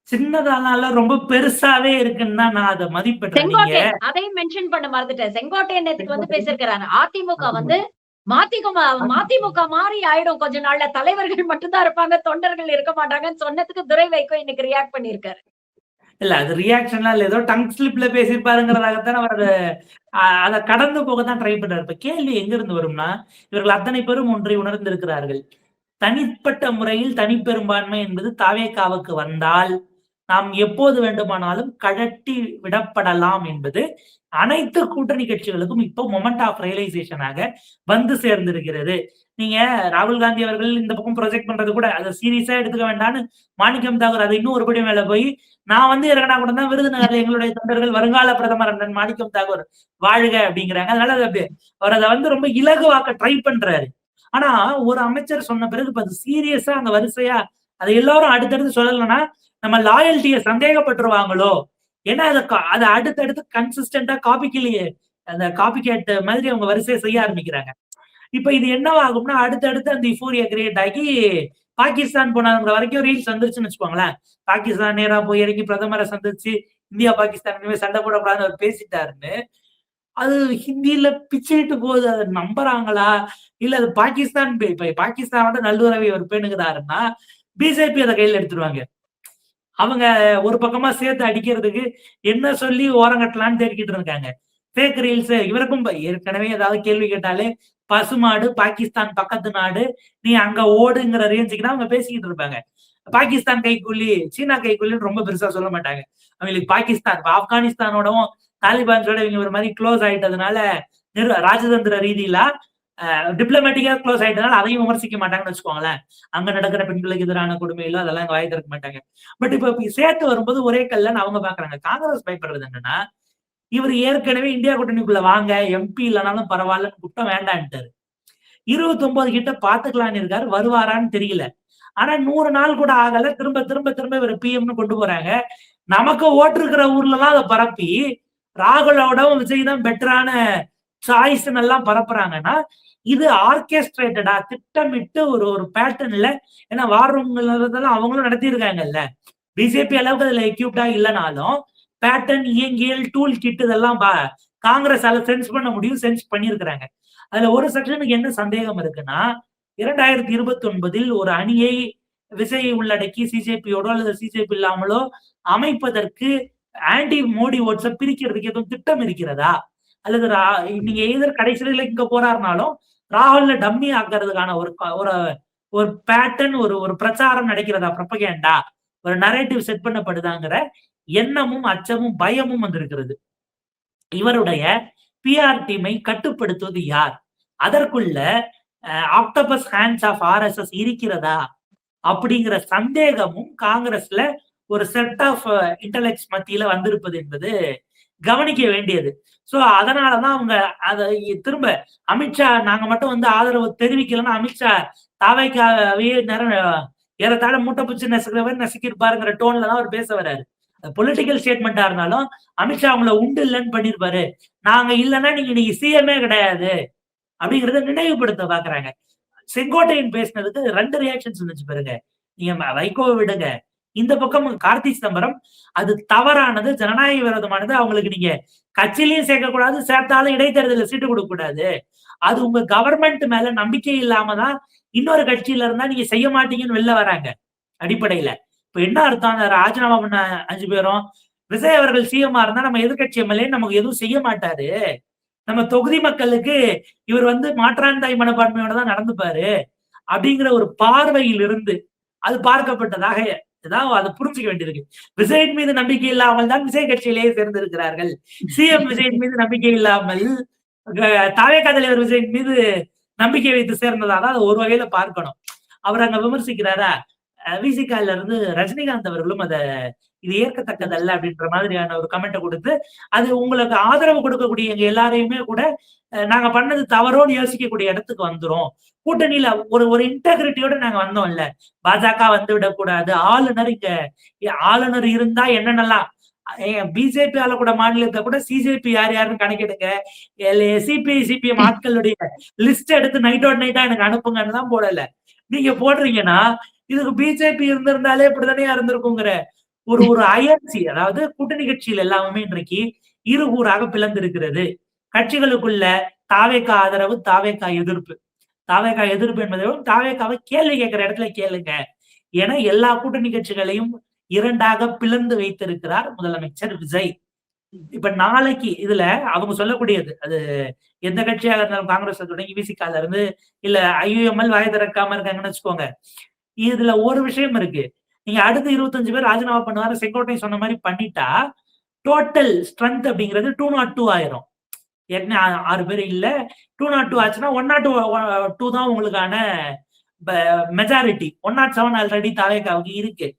சின்னதானால ரொம்ப பெருசாவே இருக்குன்னு தான் நான் அதை மதிப்பிடுறேன். செங்கோட்டையன் அதையும் மென்ஷன் பண்ண மறந்துட்டேன். செங்கோட்டையன் நேத்துக்கு வந்து பேசியிருக்கிறாரு. அதிமுக வந்து மதிமுக மாறி ஆயிடும் கொஞ்ச நாள்ல. தலைவர்கள் மட்டும் தான் இருப்பாங்க, தொண்டர்கள் இருக்க மாட்டாங்கன்னு சொன்னதுக்கு துரை வைகோ இன்னைக்கு ரியாக்ட் பண்ணியிருக்காரு. இல்ல அது ரியாக்ஷன்லாம் இல்ல, ஏதோ டங் ஸ்லிப்ல பேசியிருப்பாருங்கிறதாகத்தான் அவர் அதை கடந்து போக தான் ட்ரை பண்றாரு. இப்ப கேள்வி எங்க இருந்து வரும்னா, இவர்கள் அத்தனை பேரும் ஒன்றை உணர்ந்திருக்கிறார்கள். தனிப்பட்ட முறையில் தனிப்பெரும்பான்மை என்பது தாவேகாவுக்கு வந்தால் நாம் எப்போது வேண்டுமானாலும் கழட்டி விடப்படலாம் என்பது அனைத்து கூட்டணி கட்சிகளுக்கும் இப்போ மொமெண்ட் ஆஃப் ரியலைசேஷனாக வந்து சேர்ந்திருக்கிறது. நீங்க ராகுல் காந்தி அவர்கள் இந்த பக்கம் ப்ரொஜெக்ட் பண்றது கூட அதை சீரியஸா எடுத்துக்க வேண்டாம்னு மாணிக்கம் தாகூர் அதை இன்னும் ஒருபடி மேல போய் நான் வந்து இறங்கினா கூட தான் விருதுநகர்ல எங்களுடைய தொண்டர்கள் வருங்கால பிரதமர் அண்ணன் மாணிக்கம் தாகூர் வாழ்க அப்படிங்கிறாங்க. அதனால அது அப்படியே அவர் அதை வந்து ரொம்ப இலகுவாக்க ட்ரை பண்றாரு. ஆனா ஒரு அமைச்சர் சொன்ன பிறகு இப்ப அது சீரியஸா அங்க வரிசையா அதை எல்லாரும் அடுத்தடுத்து சொல்லலைன்னா நம்ம லாயல்ட்டியை சந்தேகப்பட்டுருவாங்களோ. ஏன்னா அதை அடுத்தடுத்து கன்சிஸ்டன்டா அந்த காப்பி கேட் மாதிரி அவங்க வரிசையை செய்ய ஆரம்பிக்கிறாங்க. இப்ப இது என்னவாகும்னா அடுத்தடுத்து அந்த யுஃபோரியா கிரியேட் ஆகி பாகிஸ்தான் போனாங்கிற வரைக்கும் ரீல்ஸ் வந்துருச்சுன்னு வச்சுக்கோங்களேன். பாகிஸ்தான் நேரா போய் இறங்கி பிரதமரை சந்திச்சு இந்தியா பாகிஸ்தான் இனிமே சண்டை போடக்கூடாதுன்னு அவர் பேசிட்டாருன்னு அது ஹிந்தியில பிச்சுட்டு போகுது. அதை நம்புறாங்களா இல்ல அது பாகிஸ்தான் இப்ப பாகிஸ்தானோட நல்லுறவை அவர் பேணுகிறாருன்னா பிஜேபி அதை கையில எடுத்துருவாங்க. அவங்க ஒரு பக்கமா சேர்த்து அடிக்கிறதுக்கு என்ன சொல்லி ஓரங்கட்டலான்னு தேடிக்கிட்டு இருக்காங்க. ஃபேக் ரீல்ஸ் இவருக்கும் ஏற்கனவே ஏதாவது கேள்வி கேட்டாலே பசுமாடு பாகிஸ்தான் பக்கத்து நாடு நீ அங்க ஓடுங்கிற ரேஞ்சுக்கு தான் அவங்க பேசிக்கிட்டு இருப்பாங்க. பாகிஸ்தான் கைக்கூலி சீனா கைக்கூலின்னு ரொம்ப பெருசா சொல்ல மாட்டாங்க. அவங்களுக்கு பாகிஸ்தான் ஆப்கானிஸ்தானோடவும் தாலிபான்ஸோட இவங்க ஒரு மாதிரி க்ளோஸ் ஆயிட்டதுனால ராஜதந்திர ரீதியில டிப்ளமேட்டிக்கா க்ளோஸ் ஆயிட்டதுனால அதையும் விமர்சிக்க மாட்டாங்கன்னு வச்சுக்கோங்களேன். அங்க நடக்கிற பெண்களுக்கு எதிரான கொடுமையில அதெல்லாம் அங்க வாய் திறக்க மாட்டாங்க. பட் இப்ப சேர்த்து வரும்போது ஒரே கல்லன்னு அவங்க பாக்குறாங்க. காங்கிரஸ் பயப்படுறது என்னன்னா இவர் ஏற்கனவே இந்தியா கூட்டணிக்குள்ள வாங்க எம்பி இல்லைனாலும் பரவாயில்லன்னு கூட்டம் வேண்டான்ட்டாரு. 29 கிட்ட பாத்துக்கலான்னு இருக்காரு, வருவாரான்னு தெரியல. ஆனா 100 நாள் கூட ஆகல, திரும்ப திரும்ப திரும்ப இவர் பிஎம்னு கொண்டு போறாங்க. நமக்கு ஓட்டு இருக்கிற ஊர்ல எல்லாம் அதை பரப்பி ராகுலோடவும் விஜய் தான் பெட்டரான சாய்ஸ் எல்லாம் பரப்புறாங்கன்னா இது ஆர்கெஸ்ட்ரேட்டடா திட்டமிட்டு ஒரு பேட்டர்ன்ல, ஏன்னா வார் ரூம்லாம் அவங்களும் நடத்தியிருக்காங்கல்ல. பிஜேபி அளவுக்கு அதுல எக்யூப்டா இல்லைனாலும் பேட்டர்ன் இயங்கியல் டூல் கிட் இதெல்லாம் காங்கிரஸால சென்ஸ் பண்ண முடியும், சென்ஸ் பண்ணியிருக்கிறாங்க. அதுல ஒரு செக்ஷனுக்கு என்ன சந்தேகம் இருக்குன்னா 2029 ஒரு அணியை விஜய் உள்ளடக்கி சிஜேபியோடோ அல்லது சிஜேபி இல்லாமலோ அமைப்பதற்கு ஆன்டி மோடி ஓட்ஸை பிரிக்கிறதுக்கு எதுவும் திட்டம் இருக்கிறதா, அல்லது நீங்க எதிர் கடைசியில இங்க போறாருனாலும் ராகுல்ல டம்மி ஆக்குறதுக்கான ஒரு பேட்டர்ன் ஒரு பிரச்சாரம் நடக்கிறதா, ப்ரொபகேண்டா ஒரு நரேட்டிவ் செட் பண்ணப்படுதாங்கிற எண்ணமும் அச்சமும் பயமும் வந்திருக்கிறது. இவருடைய பிஆர் டீமை கட்டுப்படுத்துவது யார்? அதற்குள்ள ஆக்டோபஸ் ஹேண்ட்ஸ் ஆஃப் ஆர்எஸ்எஸ் இருக்கிறதா அப்படிங்கிற சந்தேகமும் காங்கிரஸ்ல ஒரு செட் ஆஃப் இன்டலெக்ட்ஸ் மத்தியில வந்திருப்பது என்பது கவனிக்க வேண்டியது. சோ அதனாலதான் அவங்க அதை திரும்ப அமித்ஷா நாங்க மட்டும் வந்து ஆதரவு தெரிவிக்கலன்னா அமித்ஷா தாவைக்காவே ஏறத்தாழ மூட்டை பிடிச்சு நெசுக்கிறவர் நசுக்கிருப்பாருங்கிற டோன்ல தான் அவர் பேச வர்றாரு. பொலிட்டிக்கல் ஸ்டேட்மெண்டா இருந்தாலும் அமித்ஷா அவங்கள உண்டு இல்லைன்னு பண்ணிருப்பாரு. நாங்க இல்லைன்னா நீங்க இன்னைக்கு சிஎம்ஏ கிடையாது அப்படிங்கறத நினைவுபடுத்த பாக்குறாங்க. செங்கோட்டையன் பேசினதுக்கு 2 ரியாக்ஷன்ஸ் இருந்துச்சு பாருங்க. நீங்க வைகோவை விடுங்க, இந்த பக்கம் கார்த்தி சிதம்பரம் அது தவறானது, ஜனநாயக விரோதமானது, அவங்களுக்கு நீங்க கட்சியிலையும் சேர்க்கக்கூடாது, சேர்த்தாலும் இடைத்தேர்தலில் சீட்டு கொடுக்க கூடாது, அது உங்க கவர்மெண்ட் மேல நம்பிக்கை இல்லாம தான் இன்னொரு கட்சியில இருந்தா நீங்க செய்ய மாட்டீங்கன்னு வெளில வராங்க அடிப்படையில. இப்ப என்ன அர்த்தம், ராஜினாமா பண்ண 5 பேரும் விஜய் அவர்கள் சிஎம்ஆ இருந்தா நம்ம எதிர்கட்சி எம்எல்ஏ நமக்கு எதுவும் செய்ய மாட்டாரு, நம்ம தொகுதி மக்களுக்கு இவர் வந்து மாற்றாந்தாய் மனப்பான்மையோட தான் நடந்துப்பாரு அப்படிங்கிற ஒரு பார்வையில் இருந்து அது பார்க்கப்பட்டதாக ஏதாவது அதை புரிஞ்சுக்க வேண்டியிருக்கு. விஜயின் மீது நம்பிக்கை இல்லாமல் தான் விஜய் கட்சியிலேயே சேர்ந்திருக்கிறார்கள். சிஎம் விஜயின் மீது நம்பிக்கை இல்லாமல் தாவேகா தலைவர் விஜயின் மீது நம்பிக்கை வைத்து சேர்ந்ததாக அதை ஒரு வகையில பார்க்கணும். அவர் அங்க விமர்சிக்கிறாரா, விசிகால இருந்து ரஜினிகாந்த் அவர்களும் அதை இது ஏற்கத்தக்கதல்ல அப்படின்ற மாதிரியான ஒரு கமெண்ட்டை கொடுத்து, அது உங்களுக்கு ஆதரவு கொடுக்கக்கூடிய எங்க எல்லாரையுமே கூட நாங்க பண்ணது தவறோன்னு யோசிக்கக்கூடிய இடத்துக்கு வந்துரும். கூட்டணியில ஒரு இன்டெகிரிட்டியோட நாங்க வந்தோம்ல, பாஜக வந்து விடக்கூடாது, ஆளுநர் இருந்தா என்னென்னலாம் பிஜேபி ஆளக்கூட மாநிலத்தை கூட சிஜேபி யார் யாருன்னு கணக்கெடுங்க, சிபிஐ சிபிஎம் ஆட்களுடைய லிஸ்ட் எடுத்து நைட்டோட நைட்டா எனக்கு அனுப்புங்கன்னு தான் போடல. நீங்க போடுறீங்கன்னா இதுக்கு பிஜேபி இருந்திருந்தாலே இப்படித்தானே இருந்திருக்குங்கிற ஒரு அயற்சி, அதாவது கூட்டணி கட்சியில் எல்லாமே இன்றைக்கு இருகூறாக பிளந்திருக்கிறது. கட்சிகளுக்குள்ள தாவேகா ஆதரவு, தாவேகா எதிர்ப்பு. தாவேகா எதிர்ப்பு என்பதை தாவேகாவை கேள்வி கேட்கிற இடத்துல கேளுங்க என எல்லா கூட்டணி கட்சிகளையும் 2ஆக பிளந்து வைத்திருக்கிறார் முதலமைச்சர் விஜய். இப்ப நாளைக்கு இதுல அவங்க சொல்லக்கூடியது, அது எந்த கட்சியாக இருந்தாலும் காங்கிரஸ் தொடங்கி விசிகால இருந்து இல்ல ஐயுஎம்எல் வாய் திறக்காம இருக்காங்கன்னு வச்சுக்கோங்க. இதுல ஒரு விஷயம் இருக்கு, நீங்க அடுத்து 25 பேர் ராஜினாமா பண்ணுவாரு செங்கோட்டையன் சொன்ன மாதிரி பண்ணிட்டா டோட்டல் ஸ்ட்ரென்த் அப்படிங்கிறது 202 ஆயிரும். என்ன 6 பேர் இல்ல 202 ஆச்சுன்னா 102 தான் உங்களுக்கான மெஜாரிட்டி. 107 ஆல்ரெடி தாவேகாவுக்கு இருக்கு.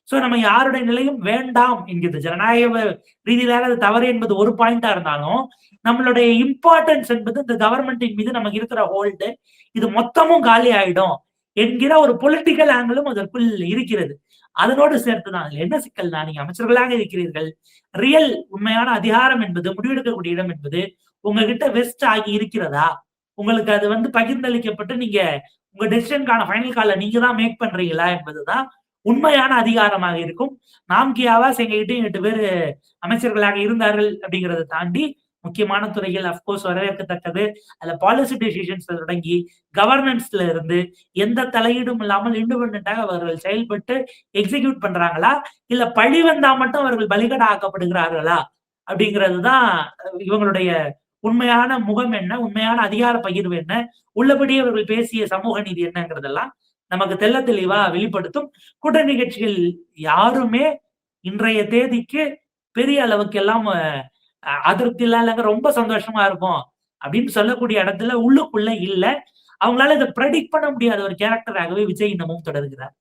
சோ நம்ம யாருடைய நிலையும் வேண்டாம் என்கிறது ஜனநாயக ரீதியிலாக அது தவறு என்பது ஒரு பாயிண்டா இருந்தாலும், நம்மளுடைய இம்பார்ட்டன்ஸ் என்பது இந்த கவர்மெண்டின் மீது நமக்கு இருக்கிற ஹோல்டு இது மொத்தமும் காலி ஆயிடும் என்கிற ஒரு பொலிட்டிக்கல் ஆங்கிளும் அதற்குள் இருக்கிறது. அதனோடு சேர்த்துதான் என்ன சிக்கல்னா, நீங்க அமைச்சர்களாக இருக்கிறீர்கள், ரியல் உண்மையான அதிகாரம் என்பது முடிவெடுக்கக்கூடிய இடம் என்பது உங்ககிட்ட வெஸ்ட் ஆகி இருக்கிறதா, உங்களுக்கு அது வந்து பகிர்ந்தளிக்கப்பட்டு நீங்க உங்க டெசிஷனுக்கான ஃபைனல் கால நீங்க தான் மேக் பண்றீங்களா என்பதுதான் உண்மையான அதிகாரமாக இருக்கும். நாம்கியாவா எங்ககிட்ட 8 பேர் அமைச்சர்களாக இருந்தார்கள் அப்படிங்கிறத தாண்டி முக்கியமான துறைகள் அப்கோர்ஸ் வரவேற்கத்தக்கது. அதுல பாலிசி டெசிஷன்ஸ் தொடங்கி கவர்னன்ஸ்ல இருந்து எந்த தலையீடும் இல்லாமல் இண்டிபெண்டாக அவர்கள் செயல்பட்டு எக்ஸிக்யூட் பண்றாங்களா, இல்ல பழி வந்தா மட்டும் அவர்கள் பலிகடா ஆக்கப்படுகிறார்களா அப்படிங்கிறதுதான் இவங்களுடைய உண்மையான முகம் என்ன, உண்மையான அதிகார பகிர்வு என்ன, உள்ளபடியே அவர்கள் பேசிய சமூக நீதி என்னங்கிறதெல்லாம் நமக்கு தெள்ள தெளிவா வெளிப்படுத்தும். கூட்டணி கட்சிகள் யாருமே இன்றைய தேதிக்கு பெரிய அளவுக்கு எல்லாம் அதிருப்தி இல்லைங்க, ரொம்ப சந்தோஷமா இருக்கும் அப்படின்னு சொல்லக்கூடிய இடத்துல உள்ளுக்குள்ள இல்ல. அவங்களால இதை ப்ரெடிக்ட் பண்ண முடியாத ஒரு கேரக்டராகவே விஜய் இன்னமும் தொடர்கிறார்.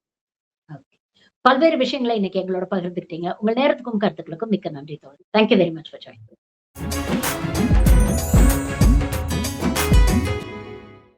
பல்வேறு விஷயங்களை இன்னைக்கு எங்களோட பகிர்ந்துக்கிட்டீங்க. உங்க நேரத்துக்கும் கருத்துக்களுக்கும் மிக்க நன்றி தோழி. Thank you very much for joining.